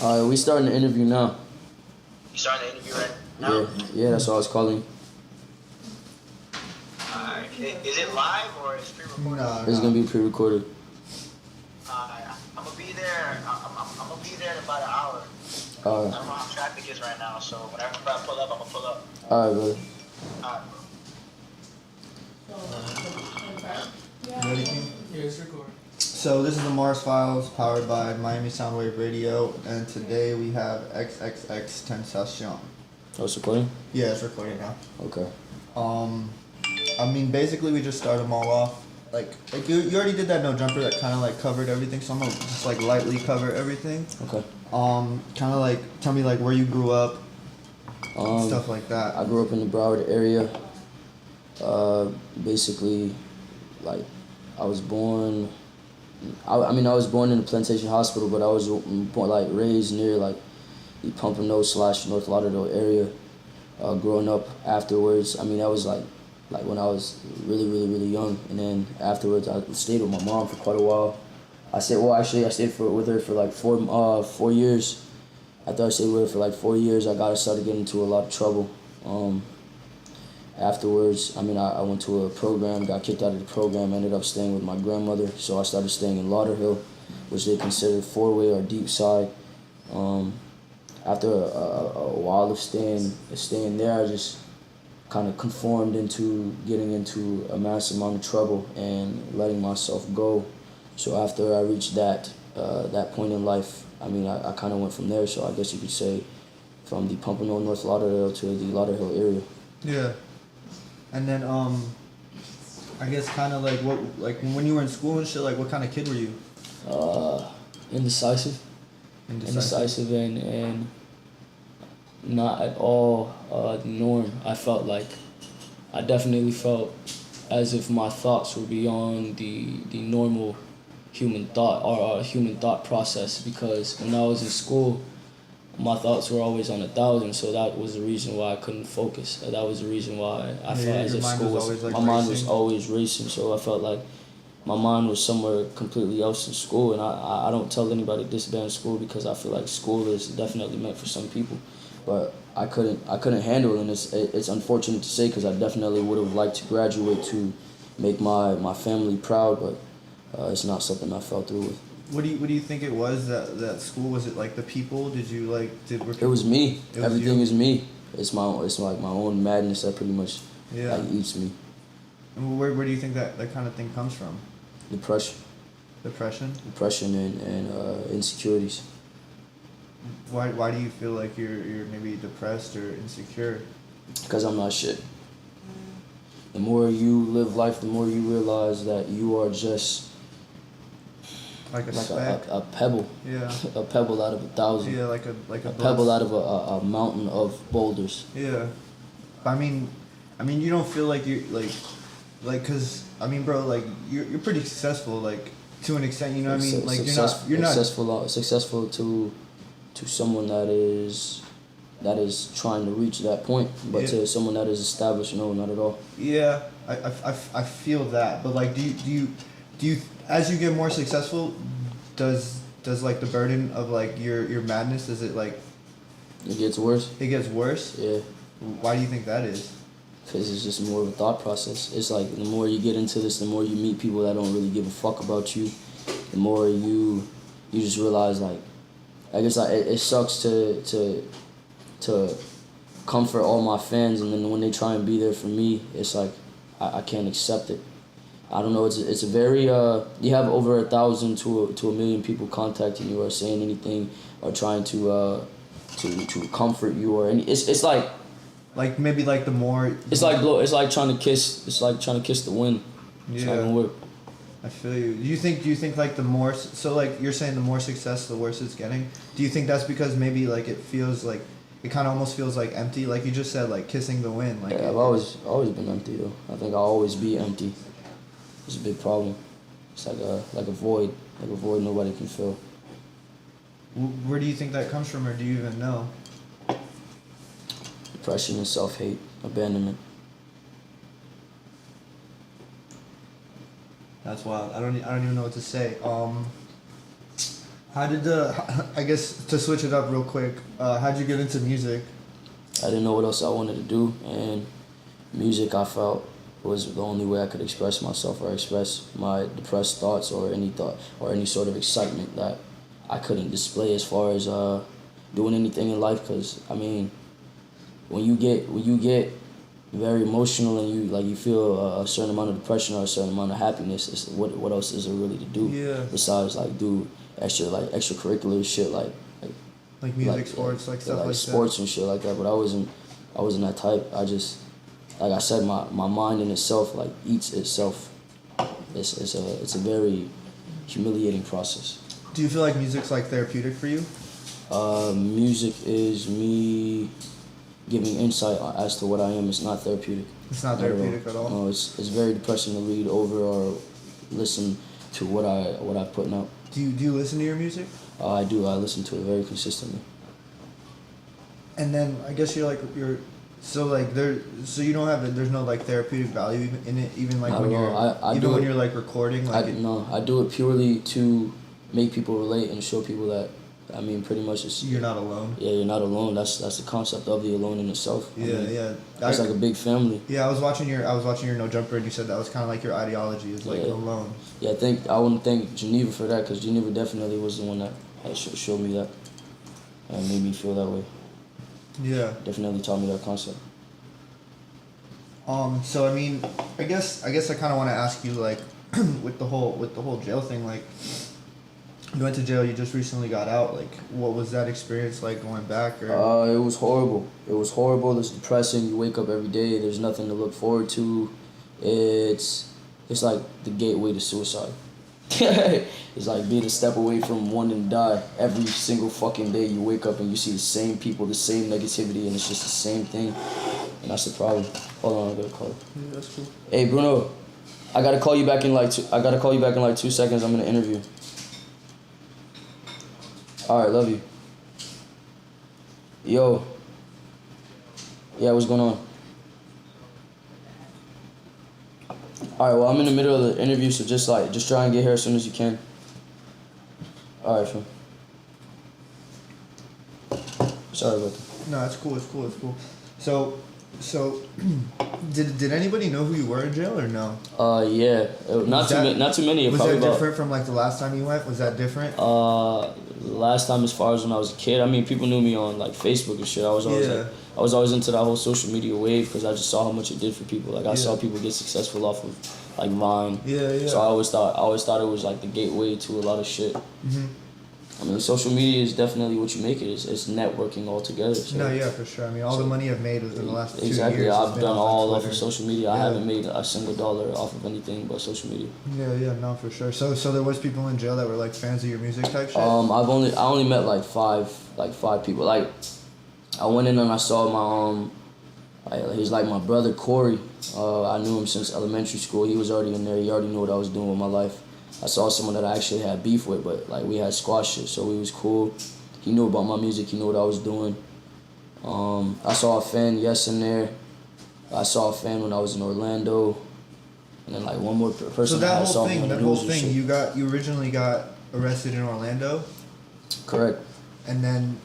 We starting the interview now. You starting the interview right now? Yeah, that's what I was calling. Alright. Is it live or is it pre-recorded? No, It's gonna be pre-recorded. I'm gonna be there. I'm gonna be there in about an hour. I don't know how traffic is right now, so whenever I pull up, I'm gonna pull up. Alright, brother. Alright, bro. Ready? Yeah, it's recording. So this is the Mars Files powered by Miami Soundwave Radio, and today we have Xxxtentacion. Oh, it's recording? Yeah, it's recording now. Okay. I mean, basically we just started them all off. Like you already did that no jumper that kind of like covered everything, so I'm gonna just like lightly cover everything. Okay. Kind of like tell me like where you grew up, stuff like that. I grew up in the Broward area. Basically, like, I was born. I was born in the Plantation Hospital, but I was born, like, raised near like the Pompano / North Lauderdale area. Growing up afterwards, I mean, that was like when I was really young, and then afterwards I stayed with my mom for quite a while. I stayed with her for like 4 years. After I stayed with her for like 4 years, I started getting into a lot of trouble. Afterwards, I went to a program, got kicked out of the program, ended up staying with my grandmother, so I started staying in Lauderhill, which they consider four-way or deep side. After a while of staying there, I just kind of conformed into getting into a massive amount of trouble and letting myself go. So after I reached that point in life, I kind of went from there. So I guess you could say from the Pompano, North Lauderdale to the Lauderhill area. Yeah. And then I guess kind of like when you were in school and shit, like what kind of kid were you? Indecisive and not at all the norm. I definitely felt as if my thoughts were beyond the normal human thought or human thought process, because when I was in school, my thoughts were always on 1,000, so that was the reason why I couldn't focus. That was the reason why I felt as if school my mind was always racing, so I felt like my mind was somewhere completely else in school. And I don't tell anybody to disband school, because I feel like school is definitely meant for some people, but I couldn't handle it, and it's unfortunate to say, because I definitely would have liked to graduate to make my family proud, but it's not something I felt through with. What do you think it was that school? Was it like the people? Did you like It was me. Everything is me. It's like my own madness that pretty much like eats me. And where do you think that kind of thing comes from? Depression. Depression and insecurities. Why do you feel like you're maybe depressed or insecure? Because I'm not shit. The more you live life, the more you realize that you are just like a pebble. Yeah. A pebble out of 1,000. Yeah, like a pebble out of a mountain of boulders. Yeah. I mean, you don't feel like you like, cause bro, like you're pretty successful, like to an extent, you know what I mean? Like you're not successful to someone that is trying to reach that point, but to someone that is established, no, not at all. Yeah, I feel that, but like, do you as you get more successful, does like the burden of like your madness, does it like? It gets worse. It gets worse? Yeah. Why do you think that is? Because it's just more of a thought process. It's like the more you get into this, the more you meet people that don't really give a fuck about you, the more you just realize, like, I guess it sucks to comfort all my fans, and then when they try and be there for me, it's like I can't accept it. I don't know. It's a very you have over 1,000 to a million people contacting you or saying anything or trying to comfort you or any. It's like maybe like the more. It's like trying to kiss the wind. It's not gonna work. I feel you. Do you think like the more, so like you're saying the more success, the worse it's getting? Do you think that's because maybe like it feels like, it kind of almost feels like empty, like you just said, like kissing the wind? Like yeah, I've always been empty though. I think I'll always be empty. It's a big problem. It's like a void nobody can fill. Where do you think that comes from, or do you even know? Depression and self-hate, abandonment. That's wild. I don't even know what to say. How did I guess to switch it up real quick, how'd you get into music? I didn't know what else I wanted to do, and music I felt was the only way I could express myself or express my depressed thoughts or any sort of excitement that I couldn't display as far as doing anything in life. Because I mean, when you get very emotional and you feel a certain amount of depression or a certain amount of happiness, it's, what else is there really to do besides like do extracurricular shit like music, sports, like stuff like sports that. and shit like that. But I wasn't that type. I just, like I said, my mind in itself like eats itself. It's a very humiliating process. Do you feel like music's like therapeutic for you? Music is me giving insight as to what I am. It's not therapeutic. It's not therapeutic at all. No, it's very depressing to read over or listen to what I'm putting out. Do you listen to your music? I do. I listen to it very consistently. And then I guess so you don't have there's no like therapeutic value in it, even like when you're like recording like I do it purely to make people relate and show people that, I mean, pretty much it's you're not alone. Yeah, you're not alone. That's the concept of the alone in itself. Yeah. It's like a big family. Yeah, I was watching your No Jumper, and you said that was kind of like your ideology is like alone. Yeah, I want to thank Geneva for that, because Geneva definitely was the one that showed me that and made me feel that way. Yeah. Definitely taught me that concept. So I mean, I guess I kind of want to ask you like, with the whole jail thing, like, you went to jail, you just recently got out, like, what was that experience like going back? Or it was horrible. It's depressing. You wake up every day, there's nothing to look forward to. It's like the gateway to suicide. It's like being a step away from wanting to die. Every single fucking day you wake up and you see the same people, the same negativity, and it's just the same thing. And that's the problem. Hold on, I gotta call. Yeah, that's cool. Hey Bruno, I gotta call you back in like 2 seconds. I'm gonna interview. Alright, love you. Yo. Yeah, what's going on? Alright, well, I'm in the middle of the interview, so just try and get here as soon as you can. Alright, fam. Sorry about that. No, it's cool. So, did anybody know who you were in jail or no? Yeah, not too many. Was that different from like the last time you went? Was that different? Last time, as far as when I was a kid, I mean, people knew me on like Facebook and shit. I was always into that whole social media wave because I just saw how much it did for people. Like I saw people get successful off of like Vine. Yeah. So I always thought it was like the gateway to a lot of shit. Mhm. I mean, social media is definitely what you make it. It's networking altogether. So. No, yeah, for sure. I mean, all the money I've made was in the last 2 years. Exactly, I've done all off of Twitter. social media. Yeah. I haven't made a single dollar off of anything but social media. Yeah, no, for sure. So there was people in jail that were like fans of your music type shit. I only met like five people. Like, I went in and I saw he's like my brother Corey. I knew him since elementary school. He was already in there. He already knew what I was doing with my life. I saw someone that I actually had beef with, but like we had squash it, so we was cool. He knew about my music. He knew what I was doing. I saw a fan, in there. I saw a fan when I was in Orlando, and then like one more person. So that whole thing, you originally got arrested in Orlando. Correct. And then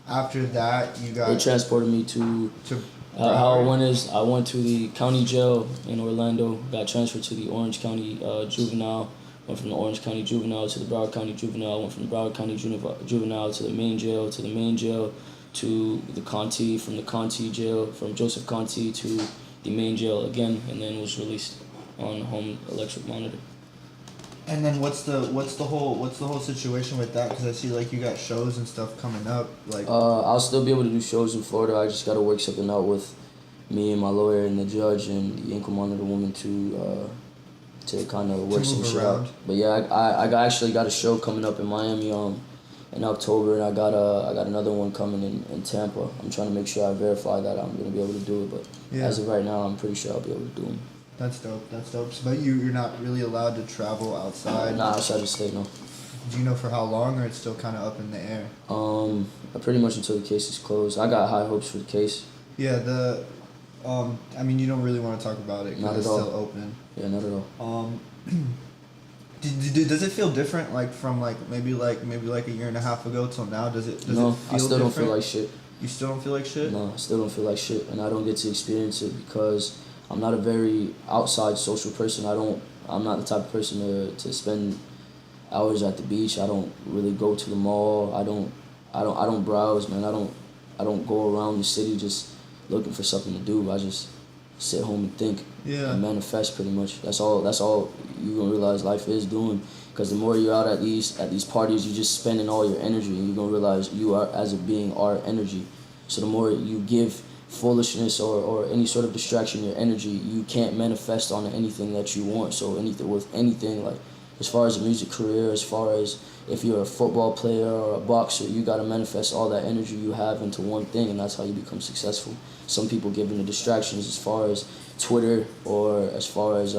after that, They transported me to. How it went is I went to the county jail in Orlando, got transferred to the Orange County juvenile. Went from the Orange County Juvenile to the Broward County Juvenile. Went from the Broward County Juvenile to the main jail, to the Conti, from the Conti jail, from Joseph Conti to the main jail again, and then was released on home electric monitor. And then what's the whole situation with that? Because I see like you got shows and stuff coming up. Like I'll still be able to do shows in Florida. I just got to work something out with me and my lawyer and the judge and the ankle monitor woman to kind of work some shit out. But yeah, I actually got a show coming up in Miami in October, and I got another one coming in Tampa. I'm trying to make sure I verify that I'm gonna be able to do it, but as of right now, I'm pretty sure I'll be able to do them. That's dope. But you're not really allowed to travel outside. Nah, outside the state, no. Do you know for how long, or it's still kind of up in the air? Pretty much until the case is closed. I got high hopes for the case. Yeah, I mean, you don't really want to talk about it because it's still open. Yeah, not at all. Does it feel different, like from maybe a year and a half ago till now? Does it No, it feel I still don't different? feel like shit. You still don't feel like shit? No, I still don't feel like shit, and I don't get to experience it because I'm not a very outside social person. I'm not the type of person to spend hours at the beach. I don't really go to the mall. I don't browse, man. I don't go around the city just looking for something to do. I just sit home and think and manifest pretty much. That's all you're gonna realize life is doing. Because the more you're out at these parties, you're just spending all your energy, and you're gonna realize you are, as a being, are energy. So the more you give foolishness or any sort of distraction your energy, you can't manifest on anything that you want. So anything like, as far as a music career, as far as if you're a football player or a boxer, you gotta manifest all that energy you have into one thing, and that's how you become successful. Some people give in the distractions as far as Twitter, or as far as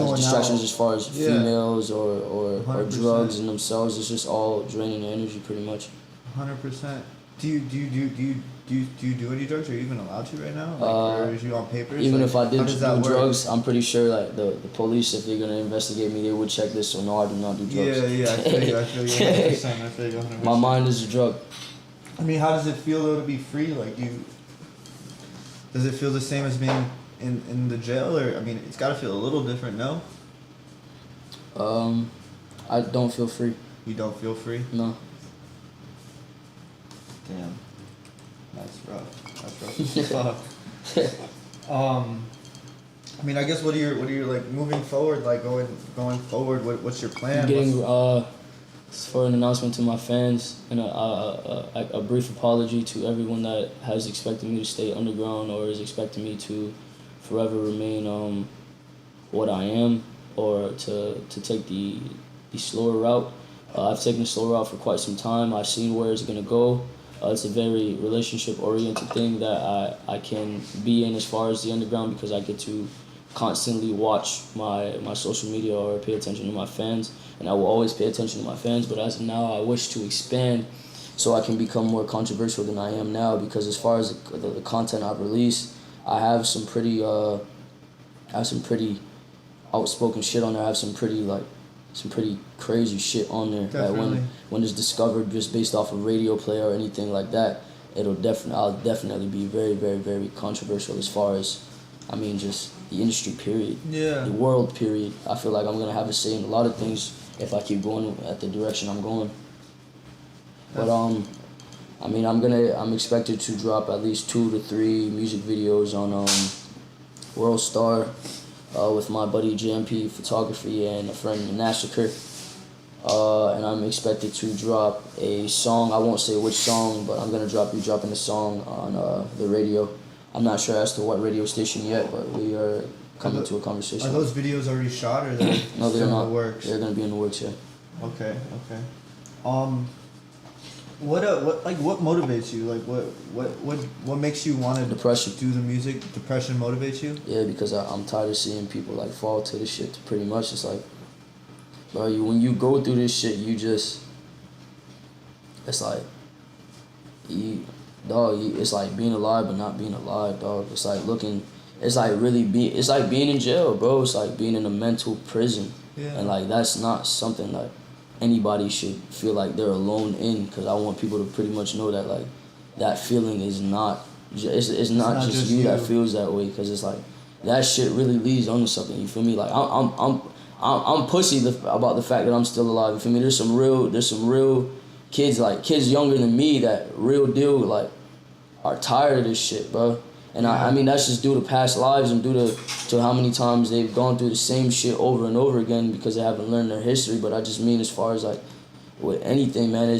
distractions, as far as females or drugs in themselves. It's just all draining their energy pretty much. 100%. Do you do any drugs? Are you even allowed to right now? Or are you on papers? Even if I did do drugs, I'm pretty sure like the police, if they're gonna investigate me, they would check this. So no, I do not do drugs. Yeah, I feel you 100%. I feel you 100%. My mind is a drug. I mean, how does it feel though to be free? Like does it feel the same as being in the jail, or I mean, it's got to feel a little different, no? I don't feel free. You don't feel free? No. Damn. That's rough. I mean, I guess what are your like moving forward, like going forward? What's your plan? For an announcement to my fans and a brief apology to everyone that has expected me to stay underground or is expecting me to forever remain what I am, or to take the slower route. I've taken the slower route for quite some time. I've seen where it's gonna go. It's a very relationship-oriented thing that I can be in as far as the underground, because I get to constantly watch my social media or pay attention to my fans, and I will always pay attention to my fans. But as of now, I wish to expand so I can become more controversial than I am now, because as far as the content I've released, I have some pretty outspoken shit on there. I have some pretty crazy shit on there. Definitely. That when it's discovered just based off a radio play or anything like that, I'll definitely be very, very, very controversial as far as, I mean, just the industry period. Yeah. The world period. I feel like I'm gonna have a say in a lot of things if I keep going at the direction I'm going. But I mean, I'm expected to drop at least 2 to 3 music videos on World Star with my buddy JMP Photography and a friend Massacre. And I'm expected to drop a song. I won't say which song, but I'm gonna be dropping a song on the radio. I'm not sure as to what radio station yet, but we are coming to a conversation. Are those videos already shot, or they're no, they're still not. in the works? They're gonna be in the works, yeah. Okay. What motivates you? Like what makes you want to Depression. do the music? Depression motivates you? Yeah, because I'm tired of seeing people like fall to this shit. Pretty much, it's like, bro, when you go through this shit, it's like, it's like being alive but not being alive, dog. It's like it's like being in jail, bro. It's like being in a mental prison. Yeah. And like, that's not something like anybody should feel like they're alone in, because I want people to pretty much know that like that feeling is not, it's not just you that feels that way, because it's like that shit really leads onto something. You feel me? Like I'm pussy about the fact that I'm still alive. You feel me? There's some real kids, like kids younger than me, that real deal like are tired of this shit, bro. And I mean, that's just due to past lives and due to how many times they've gone through the same shit over and over again because they haven't learned their history. But I just mean, as far as like with anything, man, I'm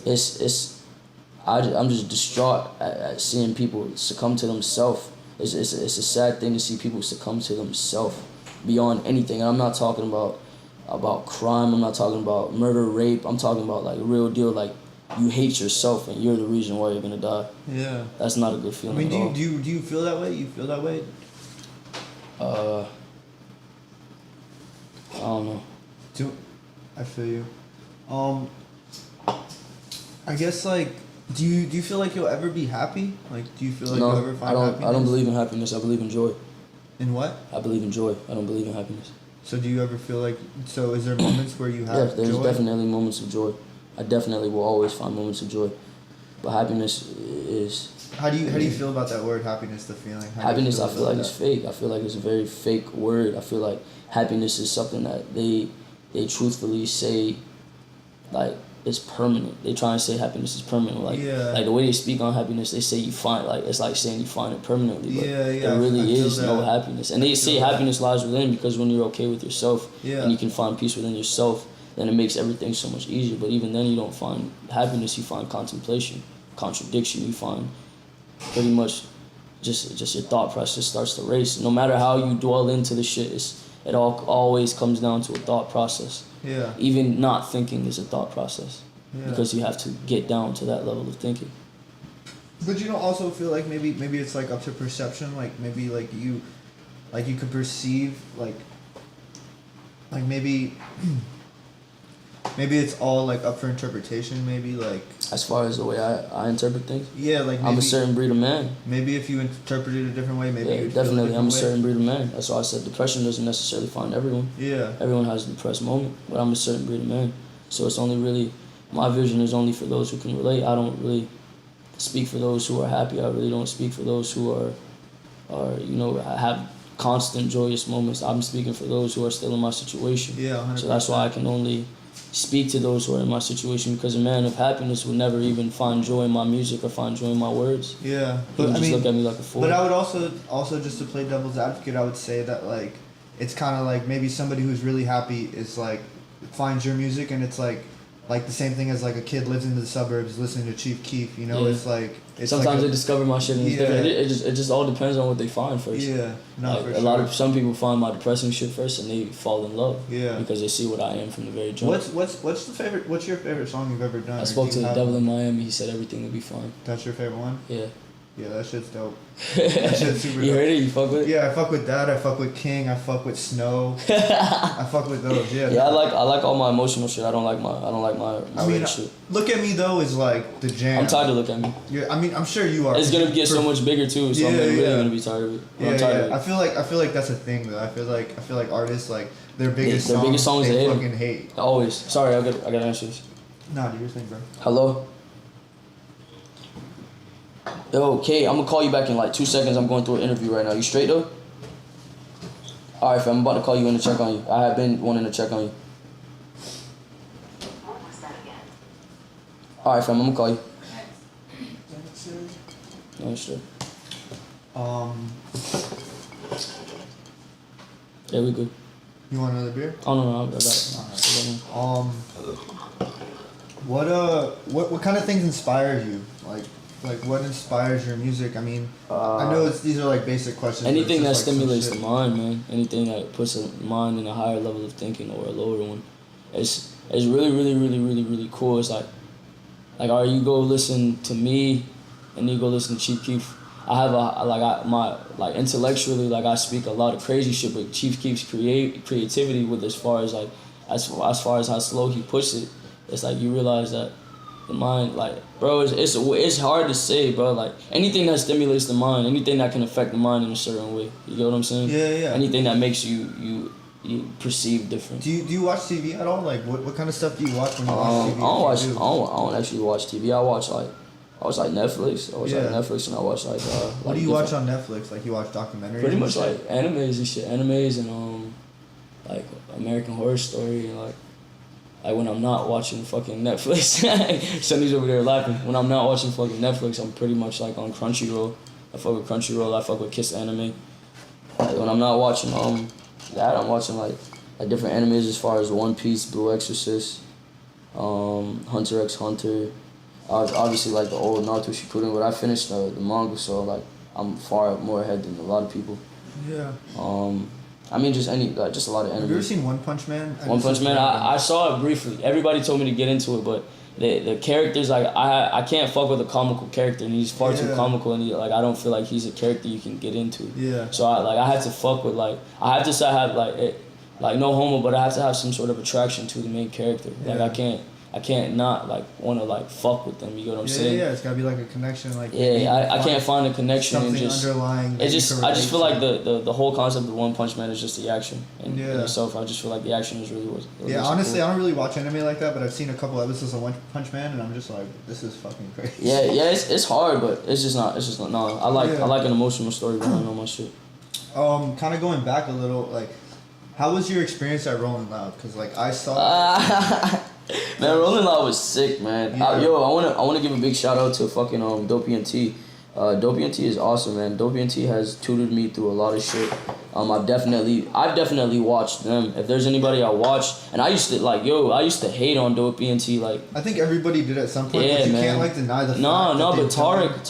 just distraught at seeing people succumb to themselves. It's a sad thing to see people succumb to themselves beyond anything. And I'm not talking about crime. I'm not talking about murder, rape. I'm talking about like real deal, like you hate yourself and you're the reason why you're gonna die. Yeah. That's not a good feeling. I mean, at do you feel that way? You feel that way? all. I don't know. I feel you. I guess like, do you feel like you'll ever be happy? Like, do you feel like you'll ever find happiness? I don't believe in happiness. I believe in joy. In what? I believe in joy. I don't believe in happiness. So do you ever feel like, so is there moments where you have Yeah, there's joy? definitely moments of joy. I definitely will always find moments of joy. But happiness is... How do you feel about that word, happiness, the feeling? How do you Happiness, I feel like about it's fake. I feel like it's a very fake word. I feel like happiness is something that they truthfully say, like, it's permanent. They try and say happiness is permanent. Like, Yeah. like the way they speak on happiness, they say you find, like, it's like saying you find it permanently. But Yeah, there really I feel is no that. happiness. And they say happiness lies within, because when you're okay with yourself Yeah. and you can find peace within yourself, then it makes everything so much easier. But even then, you don't find happiness. You find contemplation, contradiction. You find pretty much just your thought process starts to race. No matter how you dwell into the shit, it always comes down to a thought process. Yeah. Even not thinking is a thought process, Yeah. because you have to get down to that level of thinking. But you don't also feel like maybe it's like up to perception, like maybe like you could perceive like maybe maybe it's all like up for interpretation, maybe like As far as the way I interpret things, yeah, like maybe, I'm a certain breed of man. maybe if you interpret it a different way, maybe Yeah, you'd feel definitely. I'm a different way. certain breed of man. That's why I said depression doesn't necessarily find everyone. Yeah. Everyone has a depressed moment, but I'm a certain breed of man. So it's only really, my vision is only for those who can relate. I don't really speak for those who are happy. I really don't speak for those who are have constant joyous moments. I'm speaking for those who are still in my situation. Yeah, 100%. So that's why I can only speak to those who are in my situation, because a man of happiness would never even find joy in my music or find joy in my words. Yeah, He would just look at me like a fool. But I would also just to play devil's advocate, I would say that like it's kind of like maybe somebody who's really happy is like finds your music, and it's like the same thing as like a kid lives in the suburbs listening to Chief Keef. You know, Yeah. it's like Sometimes like they discover my shit and it's Yeah. different. It just all depends on what they find first. yeah, no, Like, for a sure. lot of some people find my depressing shit first and they fall in love. Yeah. Because they see what I am from the very jump. What's your favorite song you've ever done? I Or spoke do to you the have devil one? in Miami. He said everything would be fine. That's your favorite one? Yeah. Yeah, that shit's dope. That shit's super You dope. heard it? You fuck with it? Yeah, I fuck with that. I fuck with King. I fuck with Snow. I fuck with those. Yeah. Yeah, I like all my emotional shit. I don't like my I mean, rap shit. Look at Me though is like the jam. I'm tired to look at me. Yeah, I mean, I'm sure you are. It's gonna get so much bigger too, so I'm really Yeah. gonna be tired of it. But Yeah, I'm tired yeah. of it. I feel like that's a thing though. I feel like artists like their biggest their biggest songs they they hate 'em. fucking hate. Always. Sorry, I gotta answer this. Nah, do your thing, bro. Hello? Yo, Kate, I'm gonna call you back in like 2 seconds. I'm going through an interview right now. You straight though? Alright, fam, I'm about to call you in to check on you. I have been wanting to check on you. What was that again? Alright, fam, I'm gonna call you. No, sure. Yeah, we good. You want another beer? Oh, no, I got it. What kind of things inspire you? Like what inspires your music? I mean, I know these are like basic questions. but it's Anything that just, like, some stimulates the shit. mind, man. Anything that puts a mind in a higher level of thinking or a lower one. It's really, really, really, really, really cool. It's like, or you go listen to me, and you go listen to Chief Keef. I have intellectually, I speak a lot of crazy shit, but Chief Keef's creativity with as far as how slow he puts it, it's like you realize that the mind, bro, it's hard to say, bro. Like anything that stimulates the mind, anything that can affect the mind in a certain way. You get what I'm saying? Yeah, yeah. Anything that makes you perceive different. Do you watch TV at all? Like what kind of stuff do you watch when you watch TV? I don't actually watch TV. I watch Netflix. I watch Netflix, and I watch What do you watch on Netflix? Like you watch documentaries? Pretty and much shit? animes and shit. Animes and American Horror Story and like when I'm not watching fucking Netflix. Sonny's over there laughing. When I'm not watching fucking Netflix, I'm pretty much on Crunchyroll. I fuck with Crunchyroll. I fuck with Kiss Anime. Like when I'm not watching that, I'm watching different animes as far as One Piece, Blue Exorcist, Hunter x Hunter. Obviously the old Naruto Shippuden, but I finished the manga, so I'm far more ahead than a lot of people. Yeah. I mean just a lot of anime. Have you ever seen One Punch Man? One Punch Man, I saw it briefly. Everybody told me to get into it, but the characters, I can't fuck with a comical character, and he's far too comical, and I don't feel like he's a character you can get into. Yeah. So I had to fuck with I have no homo, but I have to have some sort of attraction to the main character. Yeah. I can't not like want to like fuck with them. You know what I'm saying? Yeah, it's gotta be like a connection. Like I can't find a connection something and just underlying. I just feel like the whole concept of One Punch Man is just the action in itself. I just feel like the action is really what. Honestly, cool. I don't really watch anime like that, but I've seen a couple episodes of One Punch Man, and I'm just like, this is fucking crazy. Yeah, it's hard, but it's just not. No, I like an emotional story behind all my shit. Kind of going back a little, like, how was your experience at Rolling Loud? Cause like I saw. Man, Rolling Loud was sick, man. Yeah. I wanna give a big shout out to fucking Dopey and T. Dopey and T is awesome, man. Dopey and T has tutored me through a lot of shit. I've definitely watched them. If there's anybody I watch, and I used to hate on Dopey and T, like. I think everybody did at some point, Yeah, but you man. can't like deny the fact. But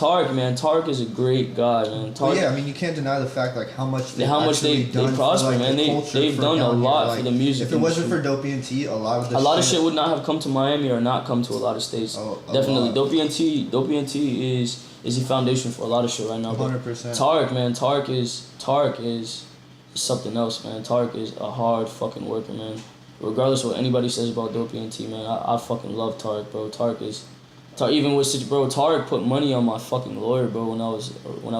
Tarek, man, Tarek is a great guy, man. Well, yeah, I mean, you can't deny the fact like how much they prosper, for, like, man. They've done a lot for the music. If it wasn't for Dopey and T, a lot of shit would not have come to Miami or not come to a lot of states. Definitely, Dopey and T is the foundation for a lot of shit right now. 100%. Tarek, man, Tarek is something else, man. Tarek is a hard fucking worker, man. Regardless of what anybody says about Dopey and T, man, I fucking love Tarek, bro. Tarek put money on my fucking lawyer, bro, when I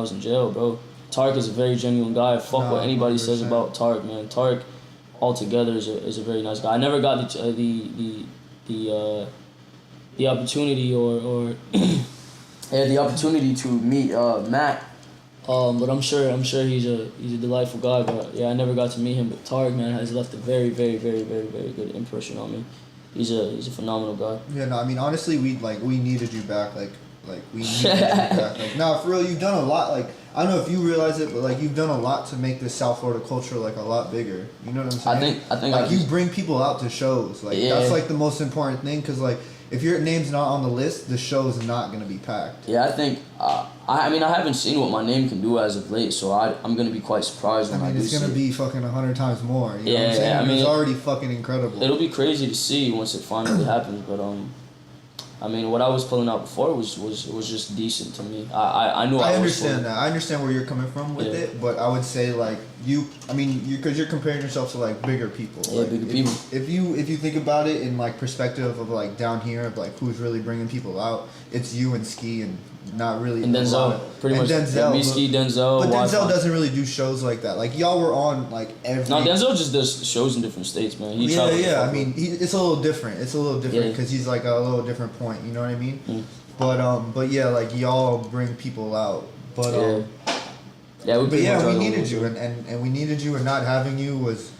was in jail, bro. Tarek is a very genuine guy. Fuck what anybody 100%. says about Tarek, man. Tarek altogether is a very nice guy. I never got the opportunity or the opportunity to meet Matt. But I'm sure he's a delightful guy. But yeah, I never got to meet him. But Tarek, man, has left a very, very, very, very, very good impression on me. He's a phenomenal guy. Yeah, no, I mean, honestly, we needed you back. Like we needed you back. Like, nah, for real, you've done a lot. Like, I don't know if you realize it, but like you've done a lot to make this South Florida culture like a lot bigger. You know what I'm saying? I think like you bring people out to shows. Like that's like the most important thing, because like if your name's not on the list, the show's not gonna be packed. Yeah, I think. I mean, I haven't seen what my name can do as of late, so I'm gonna be quite surprised when I do see it. It's gonna be fucking 100 times more. You know what I'm saying? I mean, it's already fucking incredible. It'll be crazy to see once it finally happens, but I mean, what I was pulling out before was just decent to me. I knew I understand that. I understand where you're coming from with it, but I would say like because you're comparing yourself to like bigger people. Yeah, like, bigger people. If you think about it in like perspective of like down here of like who's really bringing people out, it's you and Ski and not really. And Denzel, pretty much. Denzel, me, Ski, Denzel. But Denzel doesn't really do shows like that. Like y'all were on like every. No, Denzel just does shows in different states, man. Yeah. I mean, it's a little different. It's a little different because he's like a little different point. You know what I mean? Mm. But yeah, like y'all bring people out. But we needed you, and we needed you, and not having you was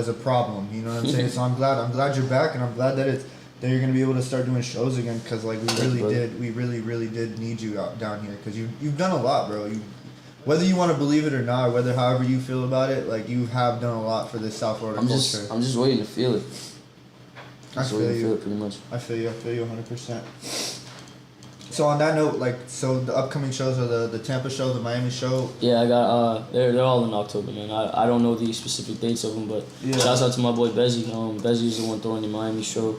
a problem. You know what I'm saying? So I'm glad you're back, and I'm glad that you're gonna be able to start doing shows again, because like we really did need you out down here, because you've done a lot, bro. Whether you want to believe it or not, or however you feel about it, like you have done a lot for this South Florida culture. I'm just waiting to feel it. I feel you. Pretty much. I feel you 100%. So on that note, like, so the upcoming shows are the Tampa show, the Miami show. Yeah, I got they're all in October, man. I don't know the specific dates of them, but shouts out to my boy Bezzy. Bezzy's the one throwing the Miami show.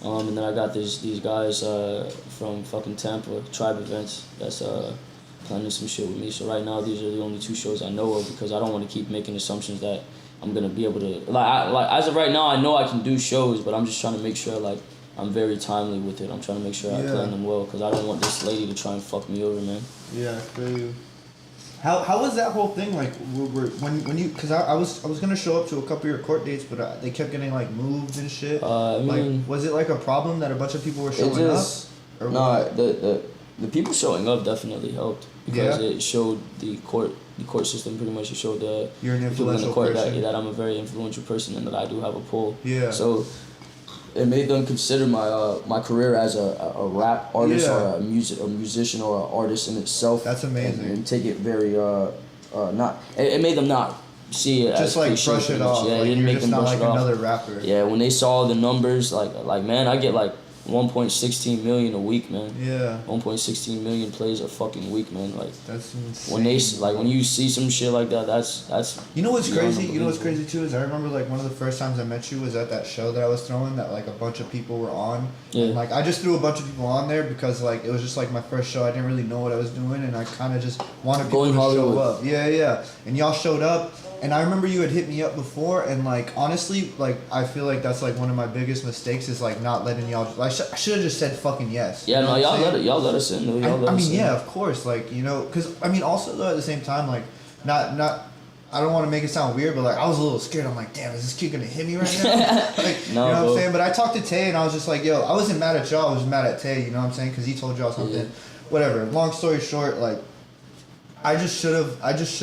And then I got these guys from fucking Tampa, Tribe Events, that's planning some shit with me. So right now, these are the only two shows I know of, because I don't want to keep making assumptions that I'm gonna be able to like as of right now, I know I can do shows, but I'm just trying to make sure like I'm very timely with it. I'm trying to make sure I plan them well, because I don't want this lady to try and fuck me over, man. Yeah, I feel you. How was that whole thing like? When you, because I was gonna show up to a couple of your court dates, but they kept getting like moved and shit. I mean, like, was it like a problem that a bunch of people were showing up? No, the people showing up definitely helped, because it showed the court system pretty much. It showed the you're an people in the influential court person. that I'm a very influential person and that I do have a pull. Yeah. So it made them consider my career as a rap artist or a musician or an artist in itself. That's amazing. And take it very it made them not see it just as like brush it off. Yeah, like, it didn't make just them not brush like it off. another rapper. Yeah, when they saw the numbers, like man, I get like 1.16 million a week, man. Yeah. 1.16 million plays a fucking week, man. Like that's insane. When you see some shit like that, that's. You know what's crazy? You know what's crazy too is I remember like one of the first times I met you was at that show that I was throwing that like a bunch of people were on. Yeah. And, like I just threw a bunch of people on there because like it was just like my first show. I didn't really know what I was doing, and I kind of just wanted people to show up. Yeah. And y'all showed up. And I remember you had hit me up before, and like honestly, like I feel like that's like one of my biggest mistakes is like not letting y'all. I should have just said fucking yes. Yeah, no, y'all let us in. Though. I mean, yeah, of course, like you know, because I mean, also though at the same time, like not. I don't want to make it sound weird, but like I was a little scared. I'm like, damn, is this kid gonna hit me right now? Like, no, you know bro. what I'm saying? But I talked to Tay, and I was just like, yo, I wasn't mad at y'all. I was mad at Tay. You know what I'm saying? Because he told y'all something. Yeah. Whatever. Long story short, like. I just should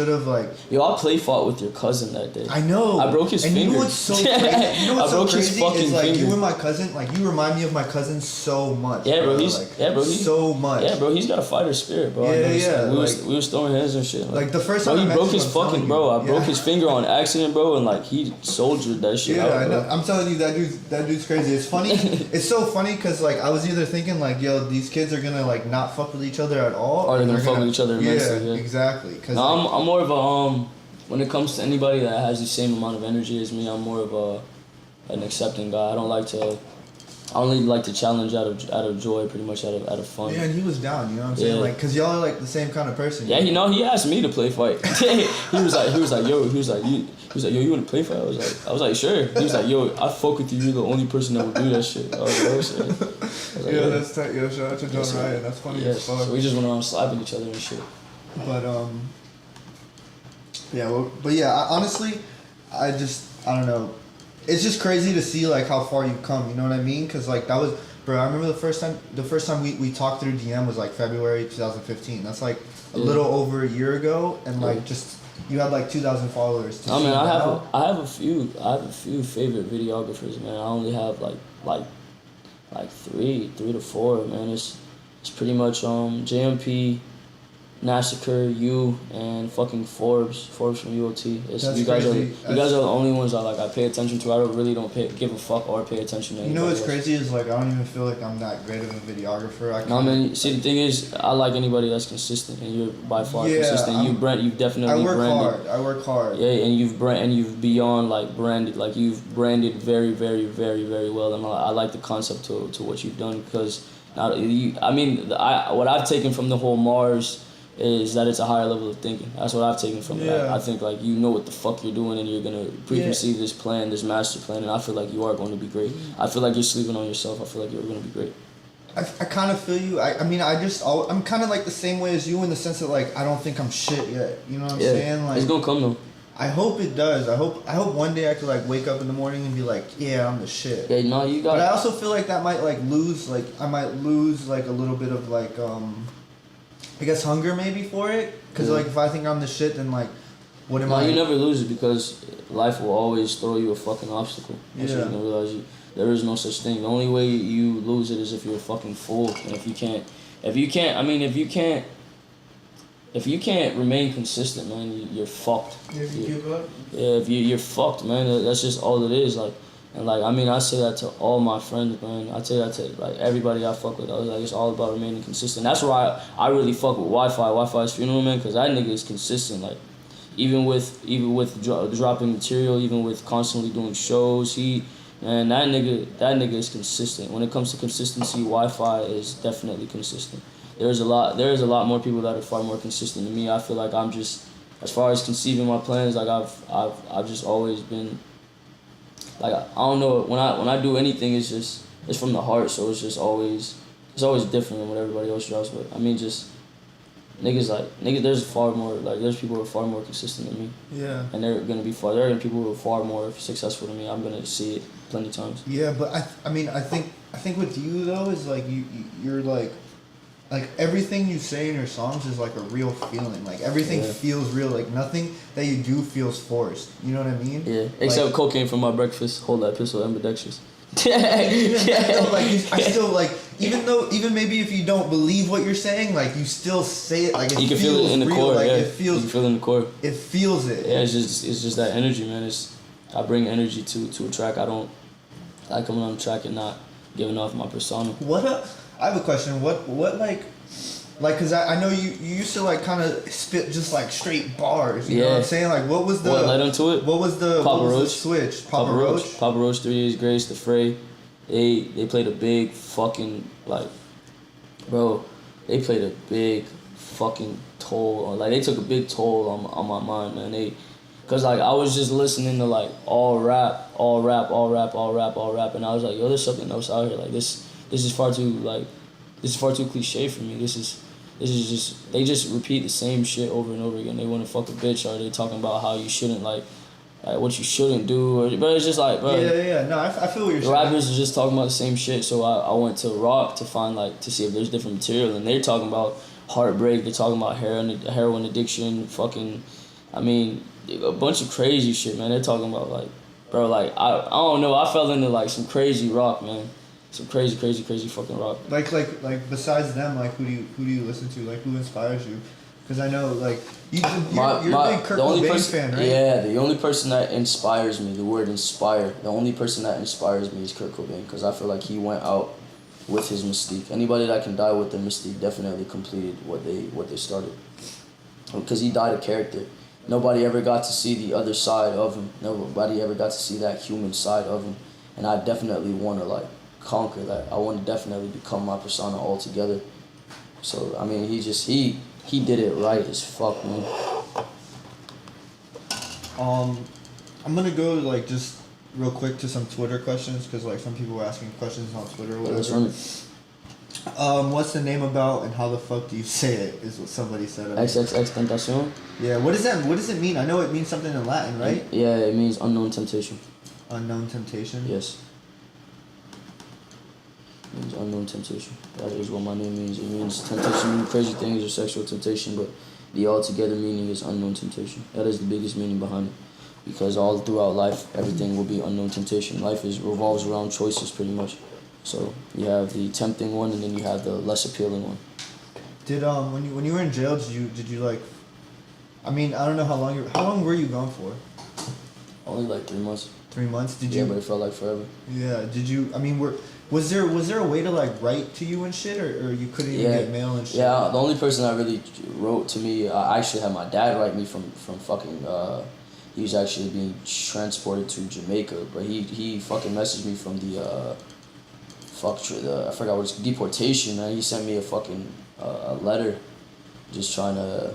have like. Yo, I play fought with your cousin that day. I know. I broke his finger. You know what's so crazy? I broke his fucking is like finger. you and my cousin, like you remind me of my cousin so much. Yeah, bro. So much. Yeah, bro. He's got a fighter spirit, bro. Yeah. We was throwing hands and shit. Like the first time he I met broke you, his fucking bro. I broke his finger on accident, bro, and like he soldiered that shit out. I know. Bro. I'm telling you, that dude's crazy. It's funny. It's so funny because like I was either thinking like, yo, these kids are gonna like not fuck with each other at all, or they're gonna fuck with each other immensely. Yeah, exactly. Cause I'm more of a when it comes to anybody that has the same amount of energy as me, I'm more of an accepting guy. I only like to challenge out of joy, pretty much out of fun. Yeah, and he was down. You know what I'm saying? Yeah. Like, cause y'all are like the same kind of person. Yeah, you know, he asked me to play fight. he was like, yo, you want to play fight? I was like, sure. He was like, yo, I fuck with you. You're the only person that would do that shit. I was like, yeah, that's tight. Yo, shout out to John Ryan. That's funny as fuck. So we just went around slapping each other and shit. But yeah, well, but yeah, honestly, I don't know. It's just crazy to see like how far you've come. You know what I mean? Cause like that was, bro. I remember the first time we talked through DM was like February 2015. That's like a little over a year ago, and like just you had like 2,000 followers. I mean, I have a few favorite videographers, man. I only have like three to four, man. It's pretty much JMP, Massacre, you, and fucking Forbes from UOT. You guys are the only ones I pay attention to. I don't give a fuck or pay attention to. You know what's crazy is like I don't even feel like I'm that great of a videographer. No, man. See, the thing is, I like anybody that's consistent, and you're by far consistent. You've definitely branded. I work hard. Yeah, and you've beyond like branded. Like you've branded very, very, very, very well, and I like the concept to what you've done because what I've taken from the whole Mars is that it's a higher level of thinking. That's what I've taken from it. I think like you know what the fuck you're doing and you're gonna preconceive this plan, this master plan, and I feel like you are going to be great. I feel like you're sleeping on yourself. I feel like you're gonna be great. I kind of feel you. I'm kind of like the same way as you in the sense that like I don't think I'm shit yet. You know what I'm saying? Like it's gonna come though. I hope it does. I hope one day I could like wake up in the morning and be like, yeah, I'm the shit. Yeah, no, you got. But I also feel like that might lose a little bit of like I guess hunger maybe for it, cause like if I think I'm the shit, then like, what am I? No, you never lose it because life will always throw you a fucking obstacle. That's what you're gonna realize. There is no such thing. The only way you lose it is if you're a fucking fool, and if you can't remain consistent, man, you're fucked. If you give up. Yeah, if you're fucked, man. That's just all it is. Like. And like I say that to all my friends, man. I tell that to like everybody I fuck with. I was like, it's all about remaining consistent. That's why I really fuck with Wi-Fi. Wi-Fi's funeral, man, because that nigga is consistent. Like even with dropping material, even with constantly doing shows, that nigga is consistent. When it comes to consistency, Wi-Fi is definitely consistent. There is a lot more people that are far more consistent than me. I feel like I'm just, as far as conceiving my plans, like I've just always been. Like I don't know, when I do anything, it's from the heart, so it's always different than what everybody else does. But I mean, just niggas, there's people who are far more consistent than me. Yeah. And there are gonna be people who are far more successful than me. I'm gonna see it plenty of times. Yeah, but I think with you though is like you're like everything you say in your songs is like a real feeling. Like everything feels real. Like nothing that you do feels forced. You know what I mean? Yeah. Except cocaine for my breakfast. Hold that pistol, ambidextrous. I still like even maybe if you don't believe what you're saying, like you still say it. Like it you can feel it in the real. core. Like you can feel it in the core. It feels it. Yeah, it's just that energy, man. I bring energy to a track. I don't like coming on the track and not giving off my persona. I have a question. What like, cause I know you used to like kind of spit just like straight bars. You know what I'm saying? Like, what was the? What led into it? What was the switch? Papa Roach. Papa Roach, 3 Days Grace, The Fray. They played a big fucking They played a big fucking toll on. Like they took a big toll on my mind, man. Cause like I was just listening to like all rap, and I was like, yo, there's something else out here. Like this is far too cliche for me. This is just they just repeat the same shit over and over again. They want to fuck a bitch, or they talking about how you shouldn't like what you shouldn't do, but it's just like, bro. Yeah. No, I feel what you're saying. Rappers are just talking about the same shit. So I went to rock to find like to see if there's different material, and they're talking about heartbreak. They're talking about heroin addiction, fucking, I mean, a bunch of crazy shit, man. They're talking about like, bro, like I don't know. I fell into like some crazy rock, man. Some crazy fucking rock. Like besides them, like who do you listen to? Like who inspires you? Because I know like you're a big Kurt Cobain fan, right? Yeah, the only person that inspires me, the word inspire, the only person that inspires me is Kurt Cobain, because I feel like he went out with his mystique. Anybody that can die with their mystique definitely completed what they started. Because he died a character. Nobody ever got to see the other side of him. Nobody ever got to see that human side of him. And I definitely want to like conquer that. I want to definitely become my persona altogether. So I mean, he did it right as fuck, man. I'm gonna go like just real quick to some Twitter questions, because like some people were asking questions on Twitter or whatever. Let's run it. What's the name about and how the fuck do you say it? Is what somebody said. Xxxtentacion. Yeah. What does it mean? I know it means something in Latin, right? Yeah, it means unknown temptation. Unknown temptation. Yes. It means unknown temptation. That is what my name means. It means temptation, means crazy things or sexual temptation, but the altogether meaning is unknown temptation. That is the biggest meaning behind it. Because all throughout life, everything will be unknown temptation. Life revolves around choices pretty much. So you have the tempting one, and then you have the less appealing one. Did when you were in jail, did you like? I mean, I don't know how long were you gone for? Only like 3 months. 3 months? Did you? Yeah, but it felt like forever. Yeah. Did you? I mean, was there a way to like write to you and shit, or you couldn't even get mail and shit? Yeah, the only person that really wrote to me, I actually had my dad write me from fucking. He was actually being transported to Jamaica, but he fucking messaged me from the I forgot what it's, deportation, man. He sent me a fucking a letter, just trying to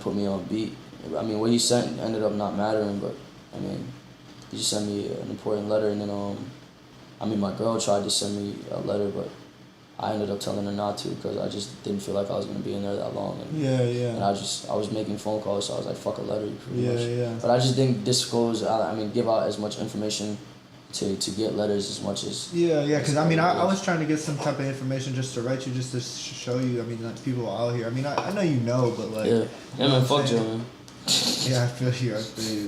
put me on beat. I mean, what he sent ended up not mattering, but I mean, he just sent me an important letter, and then I mean, my girl tried to send me a letter, but I ended up telling her not to, because I just didn't feel like I was gonna be in there that long. And, And I was making phone calls, so I was like, fuck a letter, pretty much. But I just didn't disclose. I mean, give out as much information to get letters as much as. Because I mean, I was trying to get some type of information just to write you, just to show you. I mean, like, people out here. I mean, I know you know, but like. Yeah, man, fuck Joe, man. Yeah, I feel you.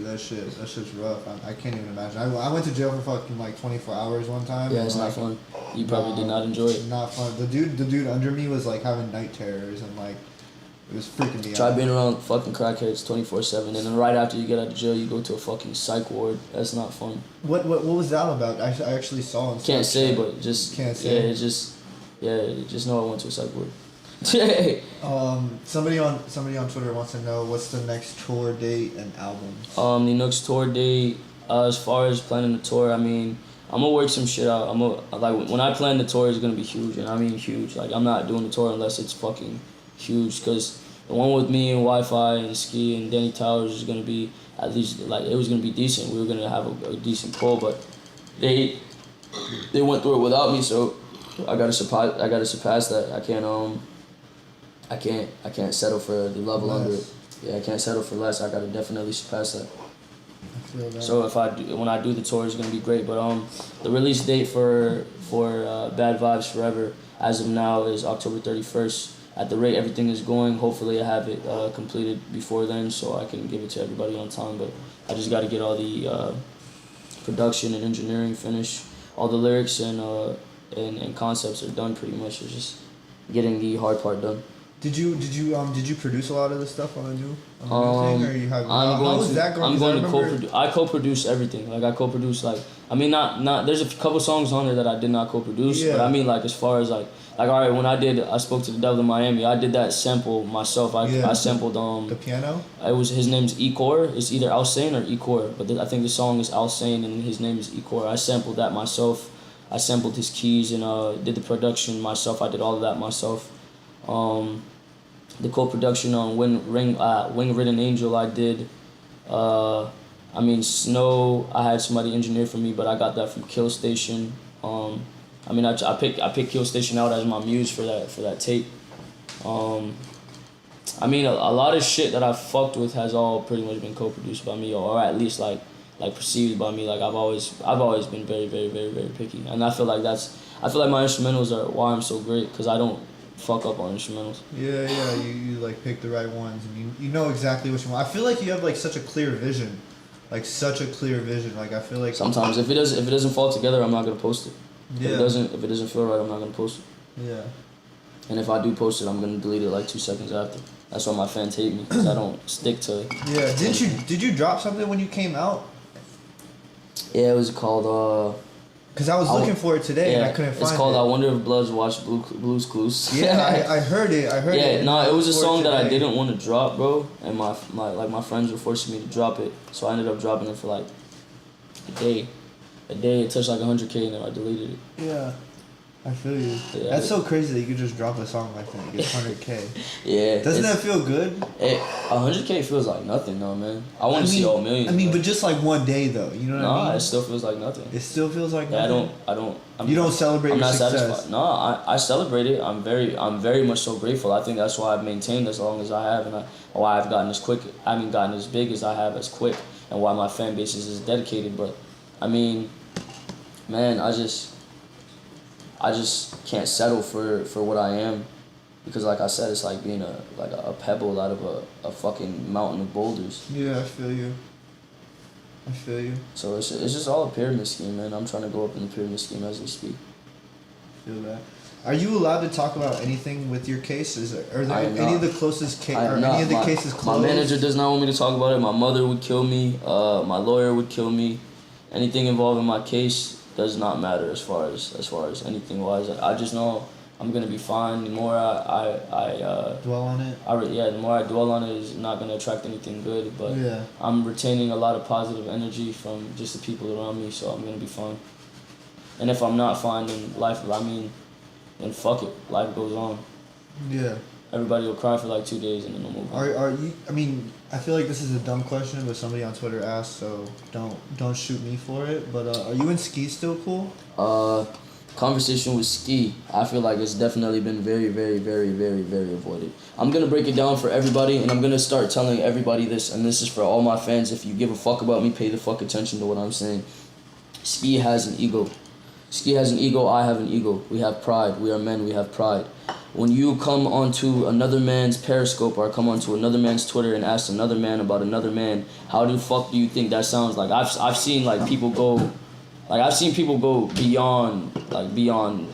That shit's rough. I can't even imagine. I went to jail for fucking like 24 hours one time. Yeah, it's not fun. You probably did not enjoy it. Not fun. The dude under me was like having night terrors, and like it was freaking me out. Try being around fucking crackheads 24/7, and then right after you get out of jail, you go to a fucking psych ward. That's not fun. What was that about? I actually saw him. Can't say, but just can't say. Yeah, just know I went to a psych ward. Somebody on Twitter wants to know what's the next tour date and album. The next tour date, as far as planning the tour, I mean, I'm gonna work some shit out. Like when I plan the tour, it's gonna be huge, and I mean huge. Like I'm not doing the tour unless it's fucking huge, because the one with me and Wi-Fi and Ski and Danny Towers is gonna be at least like it was gonna be decent. We were gonna have a decent pull, but they went through it without me, so I gotta surpass that. I can't settle for the level under it. Yeah, I can't settle for less. I gotta definitely surpass that. I feel that. So when I do the tour, it's gonna be great. But the release date for Bad Vibes Forever as of now is October 31st. At the rate everything is going, hopefully I have it completed before then, so I can give it to everybody on time. But I just gotta get all the production and engineering finished. All the lyrics and concepts are done pretty much. It's just getting the hard part done. Did you produce a lot of the stuff on the new thing, or you have? I co-produce everything. Like I co-produce I mean not there's a couple songs on there that I did not co-produce, but I mean like as far as like all right, when I spoke to the Devil in Miami, I did that sample myself. I sampled the piano. His name's Ecor. It's either Alsane or Ecor, but I think the song is Alsane and his name is Ecor. I sampled that myself. I sampled his keys and did the production myself. I did all of that myself. The co-production on Wing Ridden Angel I did I mean, Snow, I had somebody engineer for me, but I got that from Kill Station. I mean, I picked Kill Station out as my muse for that tape. I mean, a lot of shit that I fucked with has all pretty much been co-produced by me, or at least like perceived by me. Like I've always been very, very, very, very picky, and I feel like my instrumentals are why I'm so great, because I don't fuck up on instrumentals. Yeah, you like pick the right ones, and you know exactly what you want. I feel like you have like such a clear vision, like such a clear vision. Like I feel like sometimes if it doesn't fall together, I'm not gonna post it. Yeah. If it doesn't feel right, I'm not gonna post it. Yeah. And if I do post it, I'm gonna delete it like 2 seconds after. That's why my fans hate me, because I don't stick to. Yeah. Did you drop something when you came out? Yeah, it was called. Cause I was looking for it today and I couldn't find it. It's called "I Wonder If Bloods Watch Blues Clues." Yeah, I heard it. Yeah, no, it was a song that I didn't want to drop, bro, and my friends were forcing me to drop it, so I ended up dropping it for like a day. It touched like 100K and then I deleted it. Yeah. I feel you. Yeah, That's so crazy that you could just drop a song like that and get 100K. Yeah. Doesn't that feel good? 100K feels like nothing though, man. I want to see all millions. I mean, but just like one day though, you know what I mean? Nah, it still feels like nothing. It still feels like nothing? You don't celebrate your success? Satisfied. No, I celebrate it. I'm very much so grateful. I think that's why I've maintained as long as I have, and why I've gotten as quick. I haven't gotten as big as I have as quick, and why my fan base is as dedicated. But, I mean, man, I just can't settle for what I am, because like I said, it's like being a pebble out of a fucking mountain of boulders. Yeah, I feel you. So it's just all a pyramid scheme, man. I'm trying to go up in the pyramid scheme as we speak. Feel that. Are you allowed to talk about anything with your case? Are there any of the closest cases closed? My manager does not want me to talk about it. My mother would kill me. My lawyer would kill me. Anything involving my case does not matter as far as anything wise. I just know I'm gonna be fine. The more I dwell on it. The more I dwell on it is not gonna attract anything good. But yeah. I'm retaining a lot of positive energy from just the people around me, so I'm gonna be fine. And if I'm not fine, then then fuck it. Life goes on. Yeah. Everybody will cry for like 2 days and then they'll move on. Are you? I mean, I feel like this is a dumb question, but somebody on Twitter asked, so don't shoot me for it. But are you and Ski still cool? Conversation with Ski, I feel like it's definitely been very, very, very, very, very avoided. I'm gonna break it down for everybody, and I'm gonna start telling everybody this, and this is for all my fans. If you give a fuck about me, pay the fuck attention to what I'm saying. Ski has an ego. Ski has an ego, I have an ego. We have pride. We are men, we have pride. When you come onto another man's Periscope or come onto another man's Twitter and ask another man about another man, how the fuck do you think that sounds like? I've seen like people go, beyond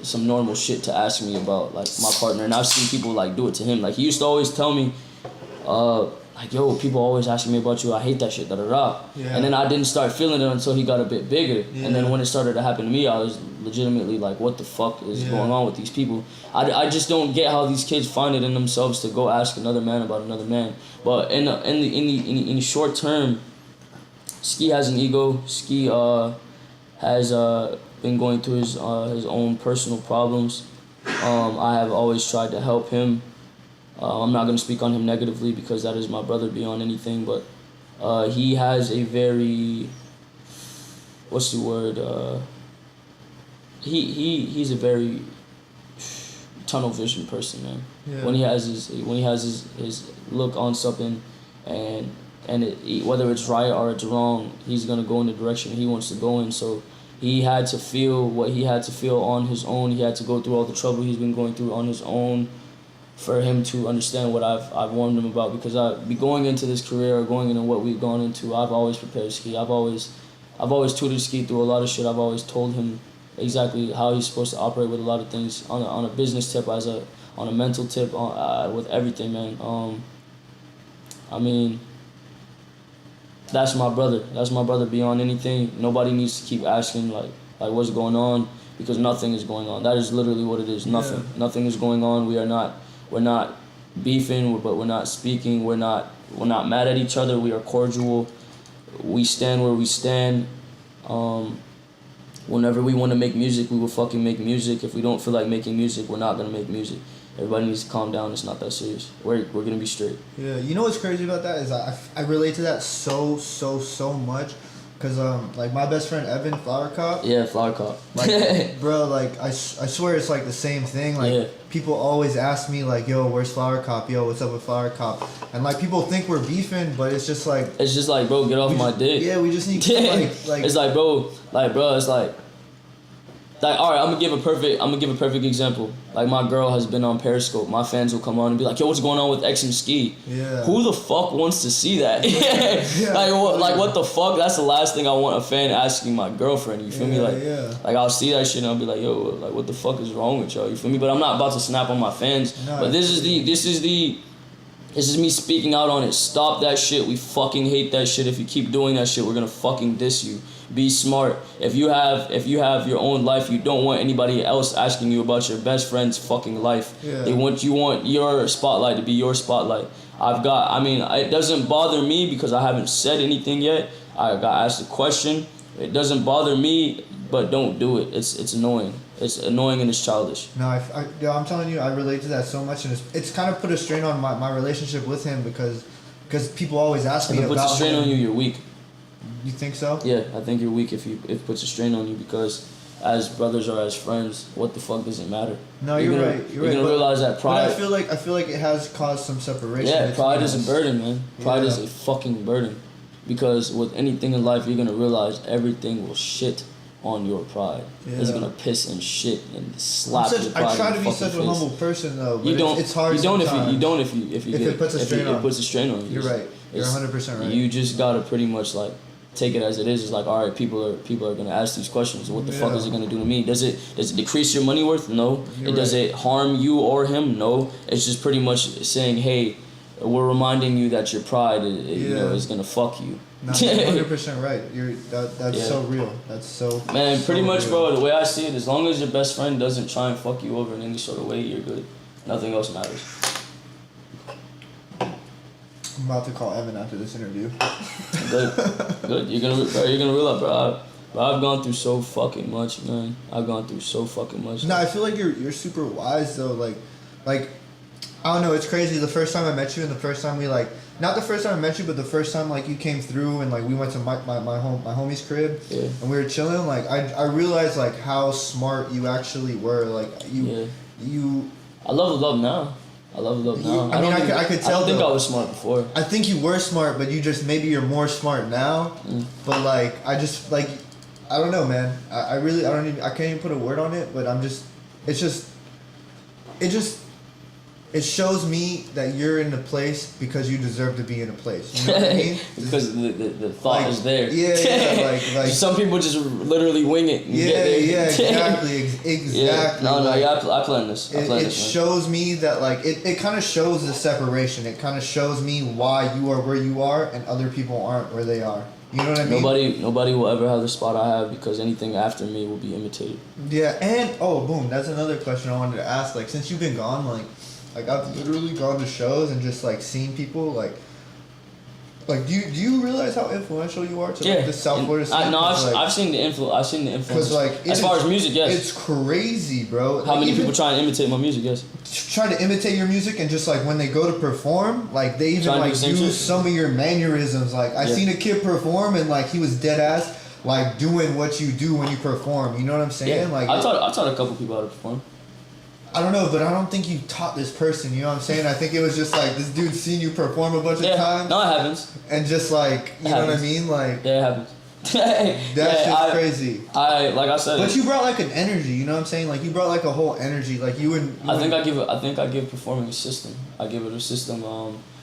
some normal shit to ask me about like my partner, and I've seen people like do it to him. Like he used to always tell me, like, yo, people always asking me about you. I hate that shit, da-da-da. Yeah. And then I didn't start feeling it until he got a bit bigger. Yeah. And then when it started to happen to me, I was legitimately like, what the fuck is going on with these people? I just don't get how these kids find it in themselves to go ask another man about another man. But in the short term, Ski has an ego. Ski has been going through his own personal problems. I have always tried to help him. I'm not going to speak on him negatively because that is my brother beyond anything, but he has a very, what's the word, he's a very tunnel vision person, man. Yeah. When he has his look on something and whether it's right or it's wrong, he's going to go in the direction he wants to go in. So he had to feel what he had to feel on his own. He had to go through all the trouble he's been going through on his own for him to understand what I've warned him about, because going into this career or going into what we've gone into, I've always prepared Ski. I've always tutored Ski through a lot of shit. I've always told him exactly how he's supposed to operate with a lot of things on a business tip, on a mental tip, with everything, man. I mean, that's my brother. That's my brother beyond anything. Nobody needs to keep asking like what's going on, because nothing is going on. That is literally what it is. Nothing. Yeah. Nothing is going on. We're not beefing, but we're not speaking. We're not mad at each other. We are cordial. We stand where we stand. Whenever we want to make music, we will fucking make music. If we don't feel like making music, we're not gonna make music. Everybody needs to calm down. It's not that serious. We're gonna be straight. Yeah, you know what's crazy about that is I relate to that so much, cause like my best friend Evan Flower Cop. Yeah, Flower Cop. Like, bro, like I swear it's like the same thing. Like Yeah. people always ask me like, yo, where's Flower Cop? Yo, what's up with Flower Cop? And like people think we're beefing, but it's just like bro, get off my dick. Yeah, we just need to like. It's like, bro, it's like all right, I'm gonna give a perfect example. Like my girl has been on Periscope. My fans will come on and be like, yo, what's going on with X and Ski? Yeah. Who the fuck wants to see that? Yeah. What the fuck? That's the last thing I want a fan asking my girlfriend. You feel me? Like I'll see that shit and I'll be like, yo, like what the fuck is wrong with y'all? You feel me? But I'm not about to snap on my fans. No, but this is me speaking out on it. Stop that shit. We fucking hate that shit. If you keep doing that shit, we're gonna fucking diss you. Be smart. If you have your own life, you don't want anybody else asking you about your best friend's fucking life. Yeah. You want your spotlight to be your spotlight. It doesn't bother me because I haven't said anything yet. I got asked a question. It doesn't bother me, but don't do it. It's annoying. It's annoying and it's childish. No, I'm telling you, I relate to that so much, and it's kind of put a strain on my relationship with him because people always ask me If it about puts a strain him. on you, you're weak. You think so? Yeah, I think you're weak if it puts a strain on you because as brothers or as friends, what the fuck does it matter? No, you're right. You're gonna realize that pride. But I feel like it has caused some separation. Yeah, pride is a burden, man. Pride Yeah. is a fucking burden. Because with anything in life, you're gonna realize everything will shit on your pride. Yeah. It's gonna piss and shit and slap your pride I try in to the be fucking such a face. humble person though. But You don't. It's hard. You don't sometimes. if it puts a strain on. It puts a strain on you. You're right. You're 100% right. You just gotta pretty much like take it as it is. It's like, all right, people are gonna ask these questions. What the fuck is it gonna do to me? Does it decrease your money worth? No. Does it harm you or him? No. It's just pretty much saying, hey, we're reminding you that your pride is gonna fuck you. No, you're 100% right. That's so real. That's so. Man, pretty so much, real. bro. The way I see it, as long as your best friend doesn't try and fuck you over in any sort of way, you're good. Nothing else matters. I'm about to call Evan after this interview. Good. You're gonna realize, bro. I've gone through so fucking much, man. I've gone through so fucking much. No, I feel like you're super wise though. Like I don't know. It's crazy. The first time I met you, and the first time we not the first time I met you, but the first time like you came through and like we went to my homie's crib, and we were chilling. Like I realized like how smart you actually were. Like you. I love the love now. I could tell. I don't think I was smart before. I think you were smart, but maybe you're more smart now. But like I just like I don't know, man. I can't even put a word on it, but it shows me that you're in a place because you deserve to be in a place. You know what I mean? Because the thought is there. Yeah, like some people just literally wing it. And get there. Exactly. Yeah. No, I plan this. It shows me that like it kind of shows the separation. It kind of shows me why you are where you are and other people aren't where they are. You know what I mean? Nobody will ever have the spot I have because anything after me will be imitated. Yeah, and boom, that's another question I wanted to ask. Like since you've been gone, like I've literally gone to shows and just like seen people like do you realize how influential you are to like the South Florida scene? I've seen the influence. Because like as far as music, yes, it's crazy, bro. How many people try and imitate my music? Yes, try to imitate your music and just like when they go to perform, like they even like use some of your mannerisms. Like I seen a kid perform and like he was dead ass like doing what you do when you perform. You know what I'm saying? Yeah. Like I taught a couple people how to perform. I don't know, but I don't think you taught this person, you know what I'm saying? I think it was just like this dude seen you perform a bunch of times. No, it happens. And just like, you know what I mean? Like, yeah, it happens. That's just crazy. Like I said. But you brought like an energy, you know what I'm saying? Like you brought like a whole energy. Like I think I give performing a system. I give it a system.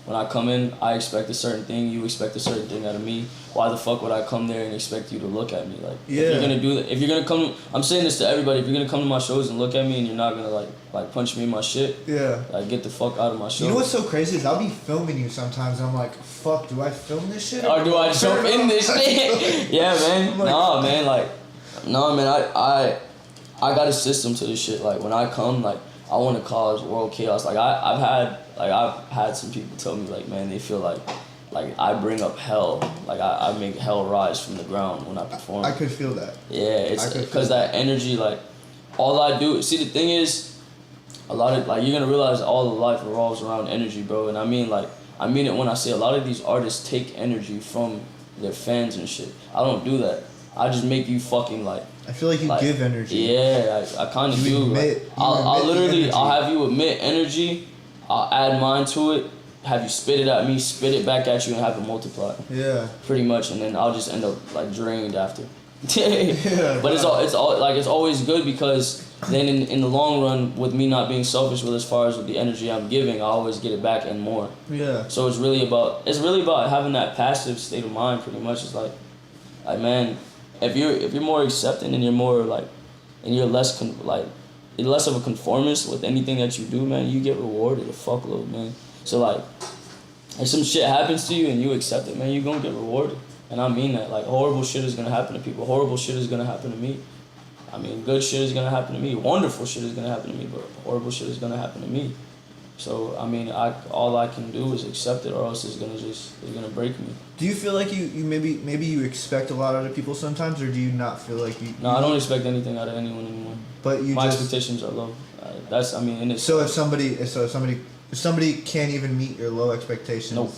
When I come in, I expect a certain thing. You expect a certain thing out of me. Why the fuck would I come there and expect you to look at me? Like, if you're gonna do that, if you're gonna come, I'm saying this to everybody. If you're gonna come to my shows and look at me and you're not gonna like punch me in my shit, like get the fuck out of my show. You know what's so crazy is I'll be filming you sometimes and I'm like, fuck, do I film this shit? Or do I jump in this shit? Yeah, man. Like, No, man. I got a system to this shit. Like when I come, like I want to cause world chaos. Like I've had some people tell me like, man, they feel like like I bring up hell. Like I make hell rise from the ground when I perform. I could feel that. Yeah, it's because that energy, like, all I do. See, the thing is, a lot of, like, you're gonna realize all of life revolves around energy, bro. And I mean it when I say a lot of these artists take energy from their fans and shit. I don't do that. I just make you fucking like. I feel like you give energy. Yeah, I kind of do. I'll have you admit energy. I'll add mine to it. Have you spit it at me, spit it back at you, and have it multiply. Yeah. Pretty much, and then I'll just end up like drained after. Yeah. But it's always good because then in the long run, with me not being selfish with as far as with the energy I'm giving, I always get it back and more. Yeah. So it's really about having that passive state of mind. Pretty much, it's like man, if you're more accepting and you're more like, and you're less less of a conformist with anything that you do, man, you get rewarded a fuckload, man. So like, if some shit happens to you and you accept it, man, you're gonna get rewarded. And I mean that. Like, horrible shit is gonna happen to people. Horrible shit is gonna happen to me. I mean, good shit is gonna happen to me. Wonderful shit is gonna happen to me, but horrible shit is gonna happen to me. So I mean, all I can do is accept it, or else it's gonna break me. Do you feel like you maybe you expect a lot out of people sometimes, or do you not feel like you? No, I don't expect anything out of anyone anymore. But my expectations are low. So if somebody can't even meet your low expectations, nope.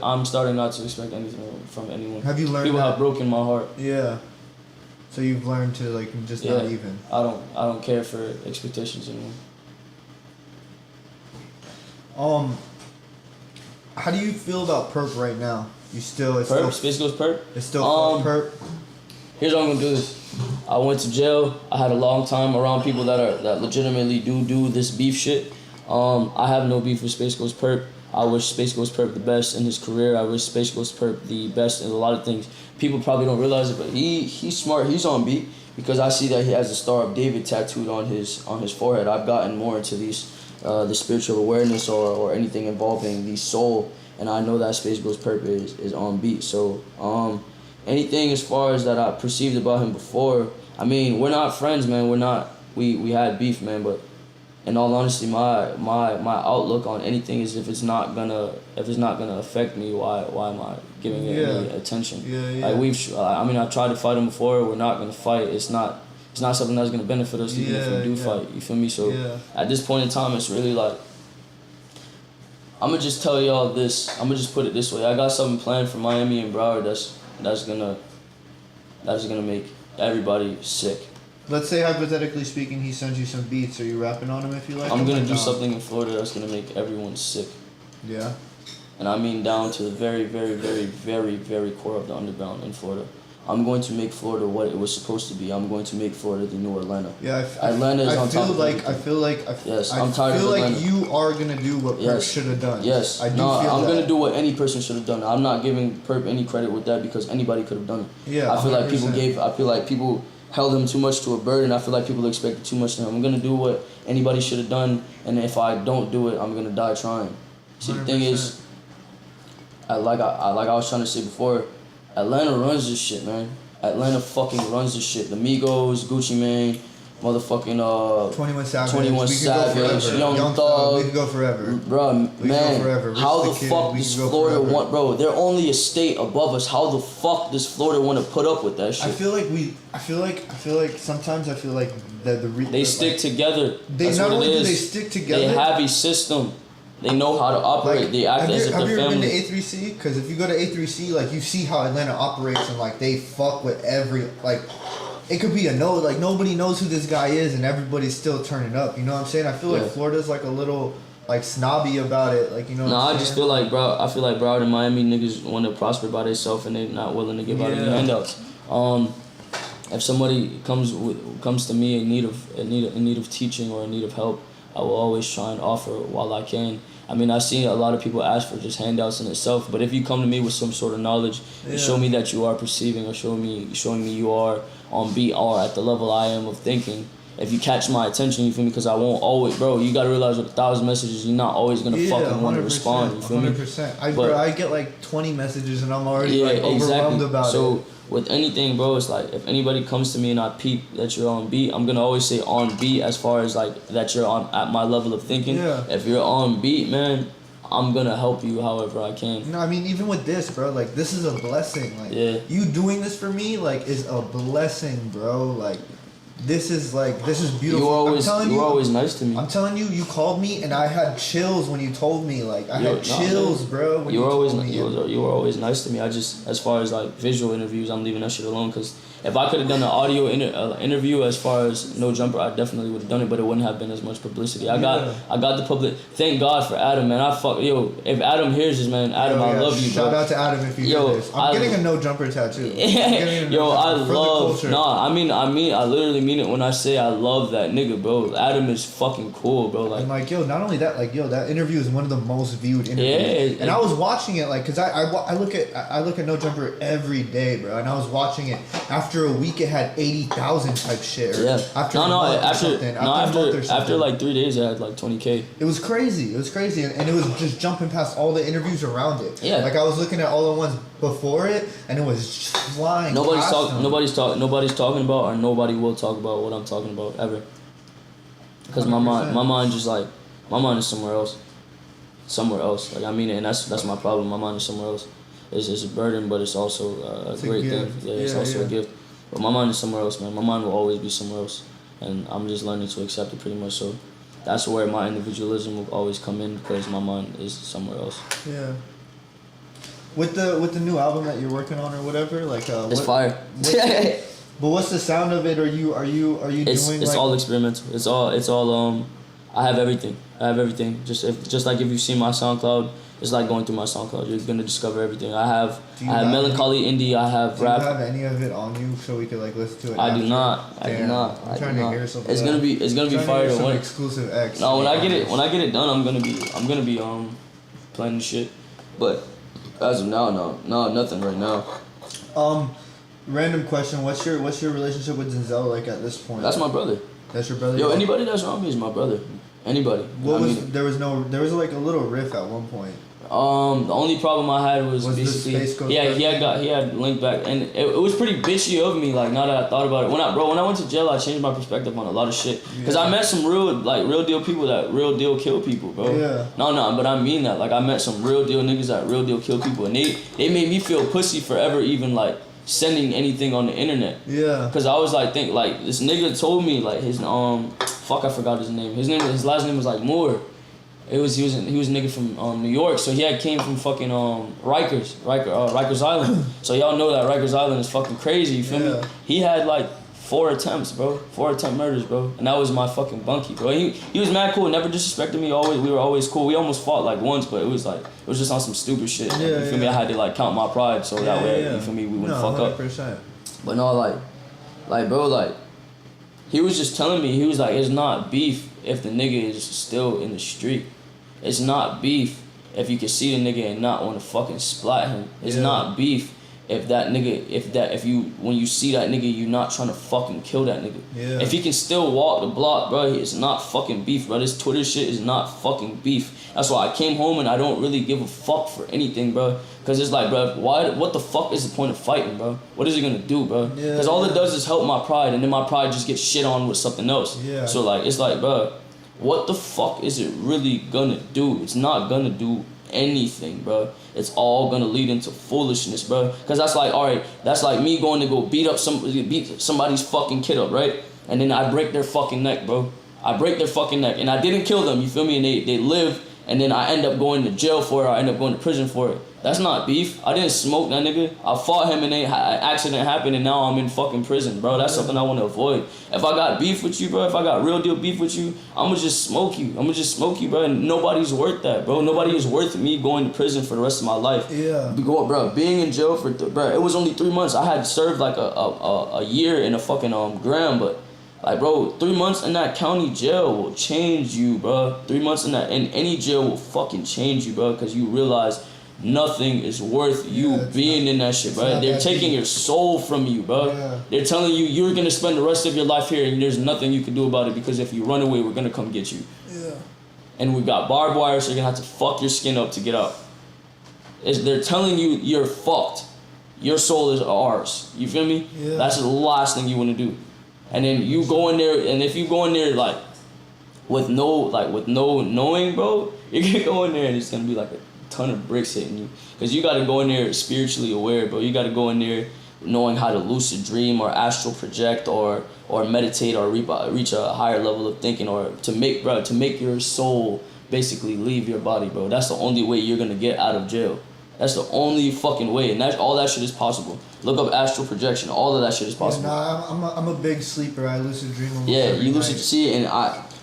I'm starting not to expect anything from anyone. Have you learned? People have broken my heart. Yeah. So you've learned to like just not even. I don't care for expectations anymore. How do you feel about Perp right now? Space Ghost Perp? It's still Perp. Here's how I'm gonna do this. I went to jail. I had a long time around people that legitimately do this beef shit. I have no beef with Space Ghost Perp. I wish Space Ghost Perp the best in his career. I wish Space Ghost Perp the best in a lot of things. People probably don't realize it, but he's smart. He's on beat because I see that he has the Star of David tattooed on his forehead. I've gotten more into these the spiritual awareness or anything involving the soul, and I know that Space Ghost Perp is on beat. So anything as far as that I perceived about him before, I mean, we're not friends, man. We had beef, man, but in all honesty, my outlook on anything is if it's not gonna affect me, why am I giving it any attention? Yeah. Like I tried to fight him before. We're not gonna fight. It's not something that's gonna benefit us even if we do fight. You feel me? So at this point in time, it's really like, I'm gonna just tell y'all this. I'm gonna just put it this way. I got something planned for Miami and Broward that's gonna make everybody sick. Let's say, hypothetically speaking, he sends you some beats. Are you rapping on him if you like? I'm going to do something in Florida that's going to make everyone sick. Yeah? And I mean down to the very, very, very, very, very core of the underground in Florida. I'm going to make Florida what it was supposed to be. I'm going to make Florida the new Atlanta. Yeah, Atlanta is on top of everything. I feel like you are going to do what Perp should have done. Yes. I'm going to do what any person should have done. I'm not giving Perp any credit with that because anybody could have done it. Yeah, I feel 100%. Like people held him too much to a burden. I feel like people expected too much to him. I'm gonna do what anybody should have done, and if I don't do it, I'm gonna die trying. See, 100%. The thing is, like I was trying to say before, Atlanta runs this shit, man. Atlanta fucking runs this shit. The Migos, Gucci Mane, motherfucking 21 Savage, Young Thug. We could go forever. Bro, man, how the fuck does Florida want, bro? They're only a state above us. How the fuck does Florida want to put up with that shit? I feel like sometimes they stick together. That's not only do they stick together, they have a system. They know how to operate. Like, they act as if they're family. Have you ever been to A3C? Because if you go to A3C, like, you see how Atlanta operates, and like they fuck with every like. It could be nobody knows who this guy is and everybody's still turning up. You know what I'm saying? I feel like Florida's like a little like snobby about it. Like, you know what I'm saying? I just feel like Broward and Miami niggas want to prosper by themselves and they're not willing to give out any handouts. If somebody comes to me in need of teaching or in need of help, I will always try and offer while I can. I mean, I've seen a lot of people ask for just handouts in itself, but if you come to me with some sort of knowledge, and show me that you are perceiving or showing me you are on beat or at the level I am of thinking, if you catch my attention, you feel me? Because I won't always, bro, you got to realize with 1,000 messages, you're not always going to fucking want to respond, you feel me? 100%. I get like 20 messages and I'm already overwhelmed about it. So with anything, bro, it's like if anybody comes to me and I peep that you're on beat, I'm gonna always say on beat as far as like that you're on at my level of thinking. Yeah. If you're on beat, man, I'm gonna help you however I can. No, I mean, even with this, bro, like, this is a blessing. Like, Yeah. you doing this for me, like, is a blessing, bro. Like, this is beautiful. You were always nice to me. I'm telling you, you called me, and I had chills when you told me. Like, I had chills, bro, when you told me. You were always nice to me. I just, as far as, like, visual interviews, I'm leaving that shit alone, because if I could have done an audio interview as far as No Jumper, I definitely would have done it, but it wouldn't have been as much publicity. I got the public. Thank God for Adam, man. If Adam hears this, man, Adam, I love you, bro. Shout out to Adam if you hear this. I'm getting a No Jumper tattoo. I literally mean it when I say I love that nigga, bro. Adam is fucking cool, bro. Like, and like, yo, not only that, like, yo, that interview is one of the most viewed interviews. Yeah, and I was watching it, like, cause I look at No Jumper every day, bro, and I was watching it. After a week, it had 80,000 type shit. After like 3 days, it had like 20K. It was crazy. And it was just jumping past all the interviews around it. Yeah. Like, I was looking at all the ones before it, and it was just flying. Nobody's talking about, or nobody will talk about what I'm talking about ever. Because my mind just like, my mind is somewhere else. Like, I mean it, and that's my problem. My mind is somewhere else. It's a burden, but it's also a great thing. Yeah, it's also a gift. But my mind is somewhere else, man. My mind will always be somewhere else, and I'm just learning to accept it pretty much. So that's where my individualism will always come in, because my mind is somewhere else. Yeah. With the new album that you're working on or whatever, like it's fire. But what's the sound of it? Are you doing? It's all experimental. It's all. I have everything. Just like if you see my SoundCloud, it's like going through my SoundCloud. You're gonna discover everything. I have melancholy indie. I have rap. Do you have any of it on you so we could like listen to it? I do not. I'm trying to hear something. It's gonna be fire. Some exclusive X. No, when I get it done, I'm gonna be playing the shit. But as of now, no, nothing right now. Random question. What's your relationship with Denzel like at this point? That's my brother. That's your brother? Yo, anybody that's around me is my brother. Anybody. There was like a little riff at one point. The only problem I had was basically he had linked back, and it was pretty bitchy of me. Like, now that I thought about it, when I went to jail, I changed my perspective on a lot of shit. Cause I met some real deal people that real deal kill people, bro. Yeah. No, but I mean that. Like, I met some real deal niggas that real deal kill people, and they made me feel pussy forever, even like sending anything on the internet. Yeah. Cause I was like, this nigga told me like his I forgot his name. His last name was like Moore. He was a nigga from New York, so he came from fucking Rikers Island. So y'all know that Rikers Island is fucking crazy. You feel me? He had like 4 attempts, bro. 4 attempt murders, bro. And that was my fucking bunkie, bro. He was mad cool, never disrespected me. We were always cool. We almost fought like once, but it was just on some stupid shit. You feel me? I had to like count my pride so that way, you feel me, we wouldn't fuck 100%. up. But no, like bro, like he was just telling me, he was like, it's not beef if the nigga is still in the street. It's not beef if you can see the nigga and not want to fucking splat him. It's not beef if when you see that nigga, you not trying to fucking kill that nigga. Yeah. If he can still walk the block, bro, it's not fucking beef, bro. This Twitter shit is not fucking beef. That's why I came home and I don't really give a fuck for anything, bro. Cause it's like, bro, what the fuck is the point of fighting, bro? What is it gonna do, bro? Yeah, Cause all it does is help my pride, and then my pride just gets shit on with something else. Yeah. So like, it's like, bro, what the fuck is it really gonna do? It's not gonna do anything, bro. It's all gonna lead into foolishness, bro. Cause that's like, alright, that's like me going to go beat somebody's fucking kid up, right? And then I break their fucking neck, bro. I break their fucking neck, and I didn't kill them, you feel me? And they live, and then I end up going to jail for it, or I end up going to prison for it. That's not beef. I didn't smoke that nigga. I fought him and an accident happened and now I'm in fucking prison, bro. That's something I want to avoid. If I got beef with you, bro, if I got real deal beef with you, I'ma just smoke you. Bro. And nobody's worth that, bro. Nobody is worth me going to prison for the rest of my life. Yeah. Bro, being in jail for, bro, it was only 3 months. I had served like a year in a fucking gram, but like, bro, 3 months in that county jail will change you, bro. 3 months in any jail will fucking change you, bro, because you realize nothing is worth you being in that shit, bro. They're taking your soul from you, bro. Yeah. They're telling you you're gonna spend the rest of your life here and there's nothing you can do about it because if you run away, we're gonna come get you. Yeah. And we got barbed wire, so you're gonna have to fuck your skin up to get out. They're telling you you're fucked. Your soul is ours. You feel me? Yeah. That's the last thing you wanna do. And then you go in there, and if you go in there like with no knowing, bro, you're gonna go in there and it's gonna be like a ton of bricks hitting you. Cause you gotta go in there spiritually aware, bro. You gotta go in there knowing how to lucid dream or astral project or meditate or reach a higher level of thinking or to make your soul basically leave your body, bro. That's the only way you're gonna get out of jail. That's the only fucking way, and all that shit is possible. Look up astral projection. All of that shit is possible. Yeah, I'm a big sleeper. I lucid dream almost Yeah, every you lucid night. see, and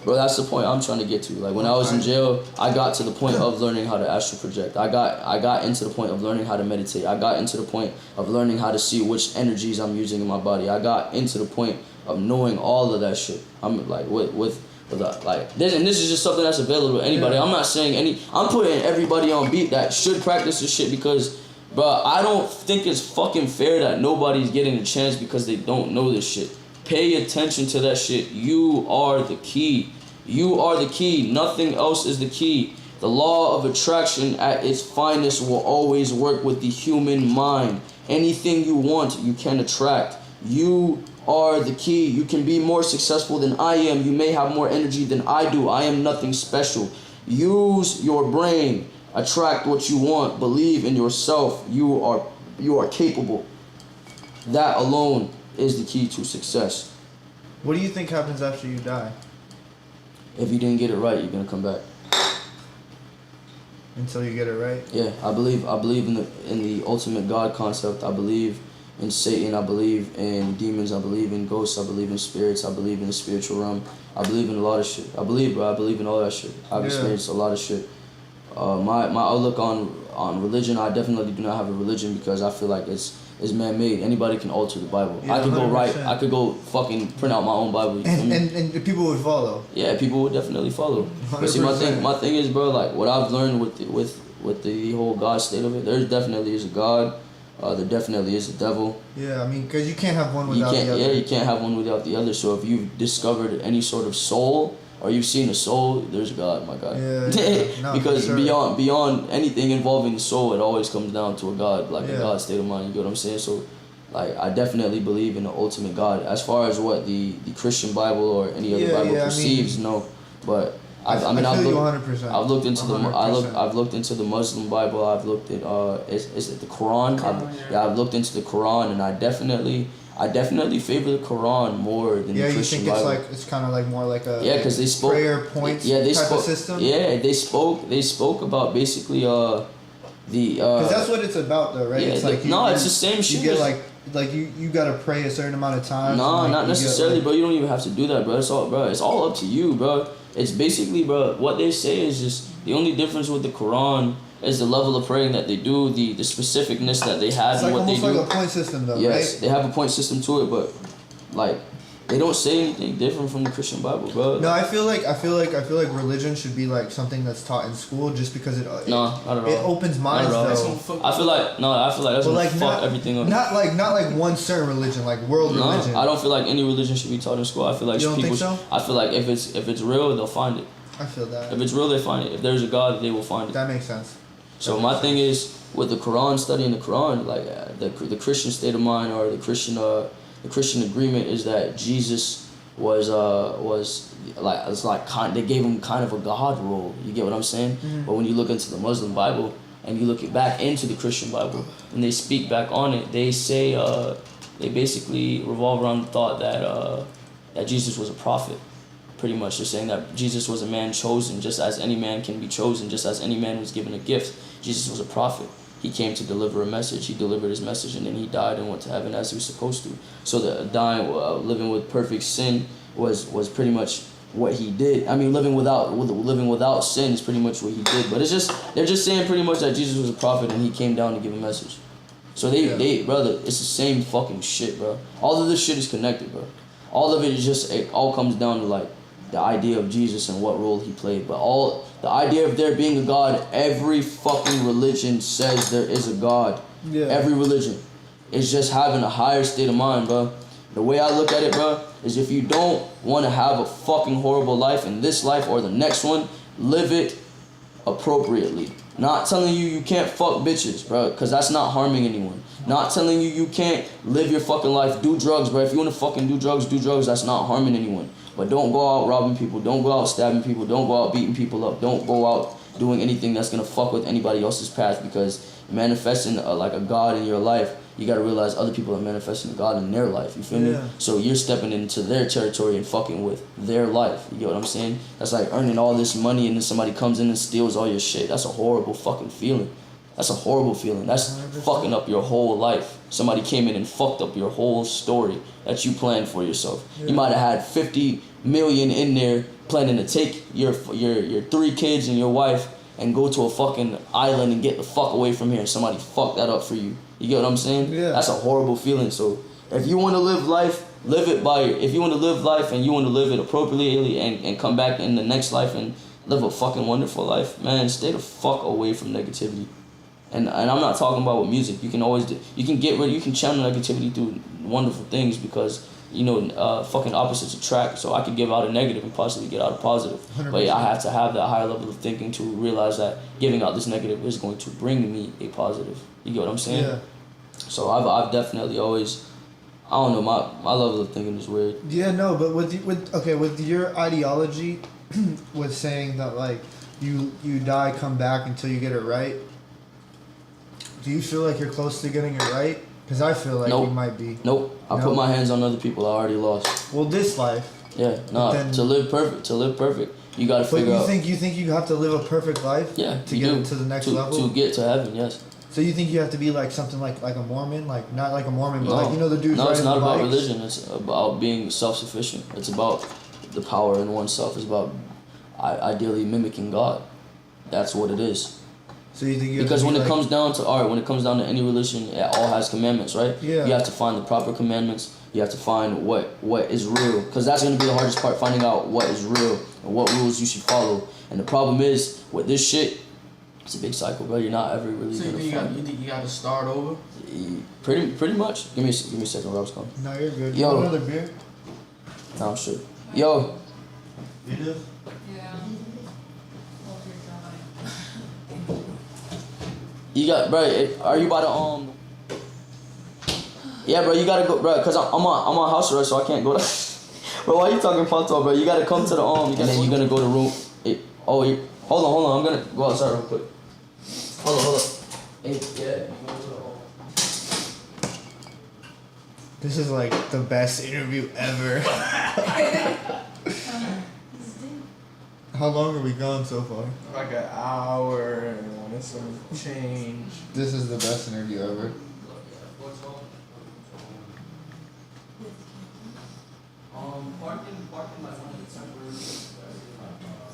bro, that's the point I'm trying to get to. Like when I was in jail, I got to the point of learning how to astral project. I got into the point of learning how to meditate. I got into the point of learning how to see which energies I'm using in my body. I got into the point of knowing all of that shit. I'm like with like this, and this is just something that's available to anybody. Yeah. I'm not saying I'm putting everybody on beat that should practice this shit because, bro, I don't think it's fucking fair that nobody's getting a chance because they don't know this shit. Pay attention to that shit. You are the key. You are the key. Nothing else is the key. The law of attraction at its finest will always work with the human mind. Anything you want, you can attract. You are the key. You can be more successful than I am. You may have more energy than I do. I am nothing special. Use your brain. Attract what you want. Believe in yourself. You are capable. That alone is the key to success. What do you think happens after you die? If you didn't get it right, you're gonna come back. Until you get it right? Yeah, I believe in the ultimate God concept. I believe in Satan. I believe in demons. I believe in ghosts. I believe in spirits. I believe in the spiritual realm. I believe in a lot of shit. I believe in all that shit. I've experienced a lot of shit. My outlook on religion, I definitely do not have a religion because I feel like it's man-made. Anybody can alter the Bible. Yeah, I could 100%. I could go fucking print out my own Bible. And people would follow. Yeah, people would definitely follow. But see, my 100%. thing is, bro, like what I've learned with the whole God state of it, there definitely is a God. There definitely is a devil. Yeah, I mean, because you can't have one without the other. Yeah, you can't have one without the other. So if you've discovered any sort of soul or you've seen a soul, there's God, my God. Yeah. No, because for sure. beyond anything involving the soul, it always comes down to a God, like Yeah. a God state of mind. You get what I'm saying? So, like, I definitely believe in the ultimate God. As far as what the Christian Bible or any other Bible perceives, no. But I've feel you 100%. I've looked into 100%. I've looked into the Muslim Bible. I've looked at is it the Quran? I've looked into the Quran, and I definitely favor the Quran more than the Christian Bible. It's kind of like more like a Because they spoke prayer points type of system. Yeah, they spoke about basically because that's what it's about though, right? Yeah, it's like it's the same shit. You get like you gotta pray a certain amount of times. No, like, not necessarily, bro. You don't even have to do that, bro. It's all up to you, bro. It's basically, bro, what they say is just the only difference with the Quran is the level of praying that they do, the specificness that they have in what they do. It's almost like a point system though, yes, right? they have a point system to it, but like they don't say anything different from the Christian Bible, bro. No, I feel like religion should be like something that's taught in school, just because it No, not at all. it opens minds Not at all. though. I feel like that's gonna fuck everything up. Not like one certain religion, like world religion. No, I don't feel like any religion should be taught in school. I feel like You don't people. think so? I feel like if it's real, they'll find it. I feel that. If it's real, they find it. If there's a God, they will find it. That makes sense. So my thing is with the Quran, studying the Quran, like the Christian state of mind or the Christian agreement is that Jesus was like they gave him kind of a God role. You get what I'm saying? Mm-hmm. But when you look into the Muslim Bible and you look back into the Christian Bible and they speak back on it, they say they basically revolve around the thought that Jesus was a prophet. Pretty much, they're saying that Jesus was a man chosen, just as any man can be chosen, just as any man was given a gift. Jesus was a prophet. He came to deliver a message. He delivered his message, and then he died and went to heaven as he was supposed to. So the dying, living with perfect sin was pretty much what he did. I mean, living without sin is pretty much what he did. But they're just saying pretty much that Jesus was a prophet and he came down to give a message. So brother, it's the same fucking shit, bro. All of this shit is connected, bro. All of it all comes down to like the idea of Jesus and what role he played. But the idea of there being a God, every fucking religion says there is a God. Yeah. Every religion. It's just having a higher state of mind, bro. The way I look at it, bro, is if you don't want to have a fucking horrible life in this life or the next one, live it appropriately. Not telling you can't fuck bitches, bro, because that's not harming anyone. Not telling you can't live your fucking life, do drugs, bro. If you want to fucking do drugs, that's not harming anyone. But don't go out robbing people. Don't go out stabbing people. Don't go out beating people up. Don't go out doing anything that's gonna fuck with anybody else's path, because manifesting like a God in your life, you gotta realize other people are manifesting a God in their life. You feel me? So you're stepping into their territory and fucking with their life. You get what I'm saying? That's like earning all this money and then somebody comes in and steals all your shit. That's a horrible fucking feeling. That's a horrible feeling. That's 100%. Fucking up your whole life. Somebody came in and fucked up your whole story that you planned for yourself. You might have had 50 million in there planning to take your 3 kids and your wife and go to a fucking island and get the fuck away from here, and somebody fucked that up for you. You get what I'm saying? Yeah. That's a horrible feeling. So if you want to live life, live it by. If you want to live life and you want to live it appropriately and come back in the next life and live a fucking wonderful life, man, stay the fuck away from negativity. And I'm not talking about with music. You can always you can channel negativity through wonderful things, because fucking opposites attract. So I could give out a negative and possibly get out a positive. 100%. But I have to have that higher level of thinking to realize that giving out this negative is going to bring me a positive. You get what I'm saying? Yeah. So I've definitely always, I don't know, my level of thinking is weird. Yeah, no, but with your ideology, with saying that like you die, come back until you get it right. Do you feel like you're close to getting it right? Because I feel like you might be. Nope. I put my hands on other people I already lost. Well, this life. Yeah, to live perfect, you gotta figure out. But you think you have to live a perfect life? Yeah, to get to the next level? To get to heaven, yes. So you think you have to be like something like a Mormon? Like, not like a Mormon, but like, the dudes No, it's not about bikes? religion. It's about being self-sufficient. It's about the power in oneself. It's about ideally mimicking God. That's what it is. So you think because when it comes down to any religion, it all has commandments, right? Yeah. You have to find the proper commandments. You have to find what is real, because that's going to be the hardest part, finding out what is real and what rules you should follow. And the problem is with this shit, it's a big cycle, bro. You're not ever really going to find it. You think you got to start over? Pretty much. Give me a second, Rob's coming. No, you're good. Yo. You want another beer? No, I'm sure. Yo. You do? Yeah. You got, bro, are you about to, yeah, bro, you gotta go, bro, cause I'm on house arrest, so I can't go to, bro, why you talking Pato, bro? You gotta come to the, and then you're gonna go to room, hold on, I'm gonna go outside real quick. Hold on. Hey, yeah. This is like the best interview ever. How long are we gone so far? Like an hour and some change. This is the best interview ever.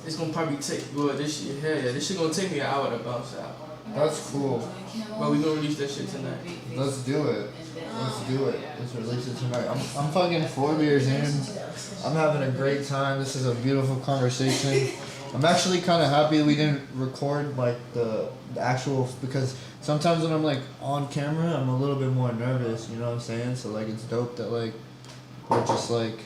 It's gonna probably take this shit gonna take me an hour to bounce out. That's cool. But we gonna release that shit tonight. Let's do it. Let's release it tonight. I'm fucking 4 beers in. I'm having a great time. This is a beautiful conversation. I'm actually kind of happy we didn't record like the actual, because sometimes when I'm like on camera, I'm a little bit more nervous. You know what I'm saying? So like it's dope that like we're just like.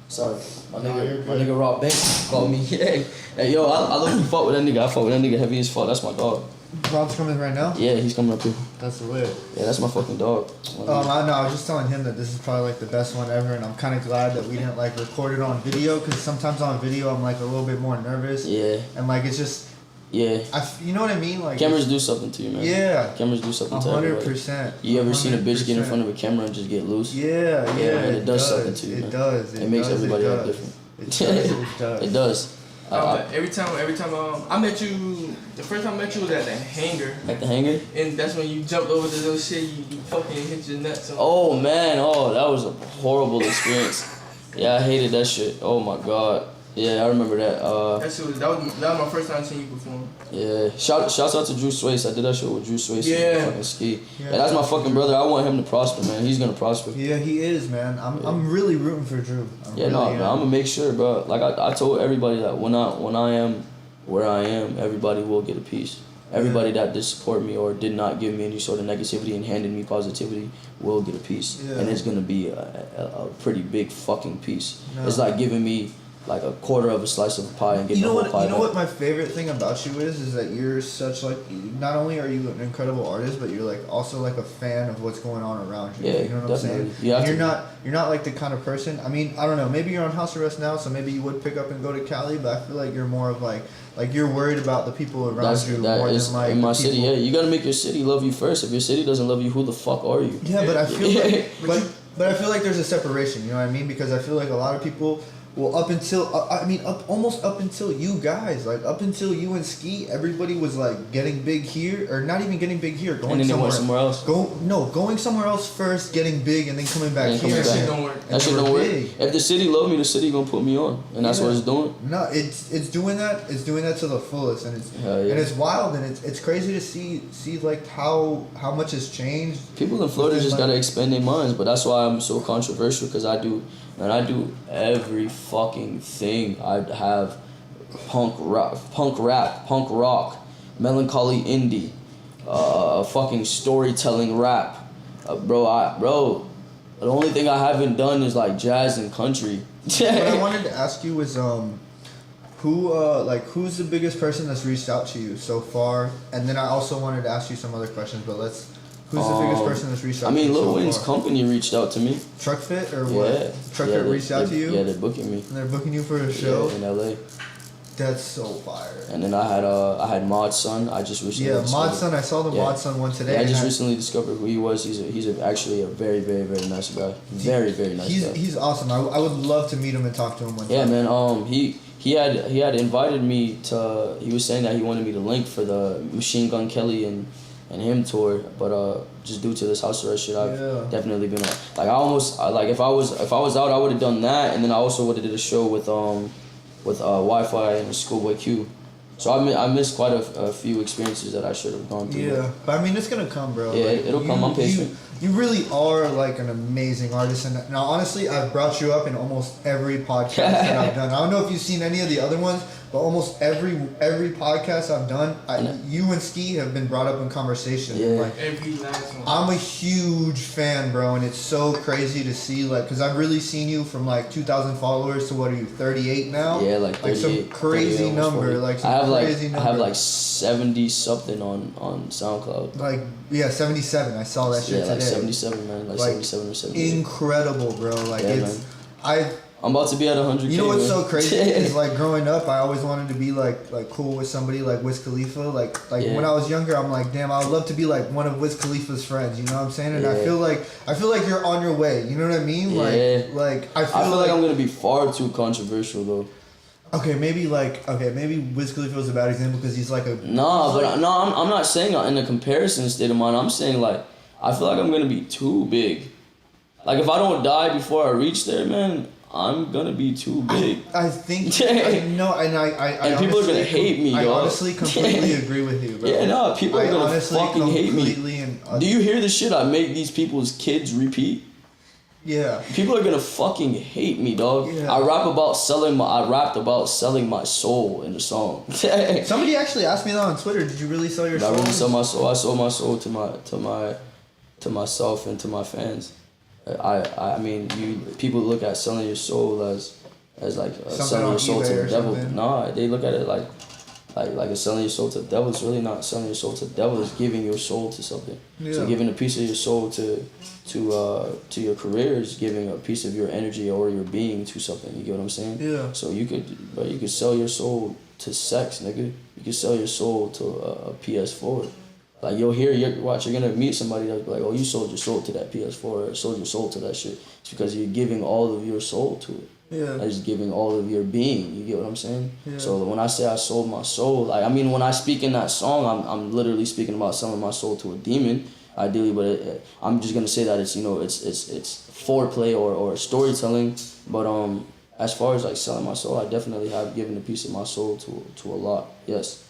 Sorry, my nigga Robb Banks called me. Hey, yo, I love you. Fuck with that nigga. I fuck with that nigga heavy as fuck. That's my dog. Rob's coming right now? Yeah, he's coming up here. That's lit. Yeah, that's my fucking dog. I was just telling him that this is probably like the best one ever, and I'm kind of glad that we didn't like record it on video, because sometimes on video I'm like a little bit more nervous. Yeah. And like it's just. Yeah. You know what I mean? Like cameras do something to you, man. Yeah. Cameras do something to everybody. 100%. You ever seen a bitch get in front of a camera and just get loose? Yeah, man, it does something to you, man. It does. It makes everybody act different. It does. It does. Every time I met you, the first time I met you was at the hangar. At the hangar? And that's when you jumped over the little shit, you fucking hit your nuts. Oh man, that was a horrible experience. Yeah, I hated that shit. Oh my god. Yeah, I remember that. That was my first time seeing you perform. Yeah, shouts out to Swace. I did that shit with Swace. Yeah. Fucking ski. Yeah, that's my fucking brother. I want him to prosper, man. He's gonna prosper. Yeah, he is, man. I'm really rooting for Drew. Man, I'm gonna make sure, bro. Like I told everybody that when I am where I am, everybody will get a piece. Everybody that did support me or did not give me any sort of negativity and handed me positivity will get a piece. Yeah. And it's gonna be a pretty big fucking piece. No. It's like giving me like a quarter of a slice of a pie and get You the know whole what? pie. You know back. what my favorite thing about you is that you're such like. Not only are you an incredible artist, but you're like also like a fan of what's going on around you. Yeah, You know what definitely. I'm saying? You have And to. you're not like the kind of person. I mean, I don't know. Maybe you're on house arrest now, so maybe you would pick up and go to Cali. But I feel like you're more of like you're worried about the people around you That more is than like in my the city. people. Yeah, you gotta make your city love you first. If your city doesn't love you, who the fuck are you? Yeah, but I feel like, but I feel like there's a separation. You know what I mean? Because I feel like a lot of people. Well, up until you guys, like up until you and Ski, everybody was like getting big here, or not even getting big here, going And then they somewhere, went somewhere else. Going somewhere else first, getting big, and then coming back And here. coming That back. shit don't work. And That shit they were don't work. big. If the city love me, the city gonna put me on, and that's what Yeah. it's doing. No, it's doing that. It's doing that to the fullest, and it's Hell yeah. and it's wild, and it's crazy to see like how much has changed. People in Florida within, just like- gotta expand their minds, but that's why I'm so controversial, because I do every fucking thing. I have punk rap, punk rock, melancholy indie, fucking storytelling rap, bro. The only thing I haven't done is like jazz and country. What I wanted to ask you was who's the biggest person that's reached out to you so far? And then I also wanted to ask you some other questions, but who's the biggest person that's reached out I mean, to you Lil so Wayne's far? company reached out to me. Truck Fit or what? Yeah. Truck Yeah, Fit they- reached out to you? Yeah, they're booking me. And they're booking you for a show? Yeah, in LA. That's so fire. And then I had Mod Son. I just recently Yeah, discovered- Mod Son, I saw the Yeah. Mod Son one today. Yeah, I just and recently discovered who he was. He's actually a very, very, very nice guy. Very, very nice guy. He's awesome. I would love to meet him and talk to him one Yeah, time. man. He had invited me to. He was saying that he wanted me to link for the Machine Gun Kelly and him tour, but just due to this house arrest shit, I've Yeah. definitely been like if I was out, I would have done that, and then I also would have did a show with Wi-Fi and Schoolboy Q. So I missed quite a few experiences that I should have gone through. Yeah, but I mean, it's gonna come, bro. Yeah, it'll come. I'm patient. You really are like an amazing artist, and now honestly, I've brought you up in almost every podcast that I've done. I don't know if you've seen any of the other ones, but almost every podcast I've done, you and Ski have been brought up in conversation. Yeah. Like, Every last one. I'm a huge fan, bro, and it's so crazy to see, like, because I've really seen you from like 2,000 followers to what are you, 38 now? Yeah, like 38, some crazy 38, almost number, 40. like some I have crazy number. I have like 70 something on SoundCloud. Like, yeah, 77. I saw that shit Yeah, like today. 77, man. Like 77 or 78. Incredible, bro. Like Yeah, it's, man. I'm about to be at 100K. you know what's man. so crazy is like growing up, I always wanted to be like cool with somebody like Wiz Khalifa. Like Yeah. when I was younger, I'm like, damn, I would love to be like one of Wiz Khalifa's friends. You know what I'm saying? And I Yeah. feel like you're on your way. You know what I mean? Yeah. Like I I feel, feel like I'm gonna be far too controversial though. maybe Wiz Khalifa was a bad example because he's like a Nah, but I'm not saying in a comparison state of mind. I'm saying like I feel like I'm gonna be too big. Like if I don't die before I reach there, man, I'm gonna be too big. I think I know, and I And people are gonna honestly hate me, I dog. honestly completely agree with you, bro. Yeah, no, people are I gonna honestly fucking hate me. completely and Do you hear the shit I make these people's kids repeat? yeah. People are gonna fucking hate me, dog. Yeah. I rapped about selling my soul in the song. Somebody actually asked me that on Twitter. Did you really sell your I soul? really sold my soul. I sold my soul to myself and to my fans. I mean, people look at selling your soul as like selling on your soul eBay to or the devil. something. Nah, they look at it like it's selling your soul to the devil. It's really not selling your soul to the devil. It's giving your soul to something. Yeah. So giving a piece of your soul to your career is giving a piece of your energy or your being to something. You get what I'm saying? Yeah. So you could sell your soul to sex, nigga. You could sell your soul to a PS4. Like you're gonna meet somebody that's like, oh, you sold your soul to that PS4 or sold your soul to that shit. It's because you're giving all of your soul to it. Yeah. Like just giving all of your being. You get what I'm saying? Yeah. So when I say I sold my soul, like I mean when I speak in that song, I'm literally speaking about selling my soul to a demon, ideally. But I'm just gonna say that it's it's foreplay or storytelling. But as far as like selling my soul, I definitely have given a piece of my soul to a lot. Yes.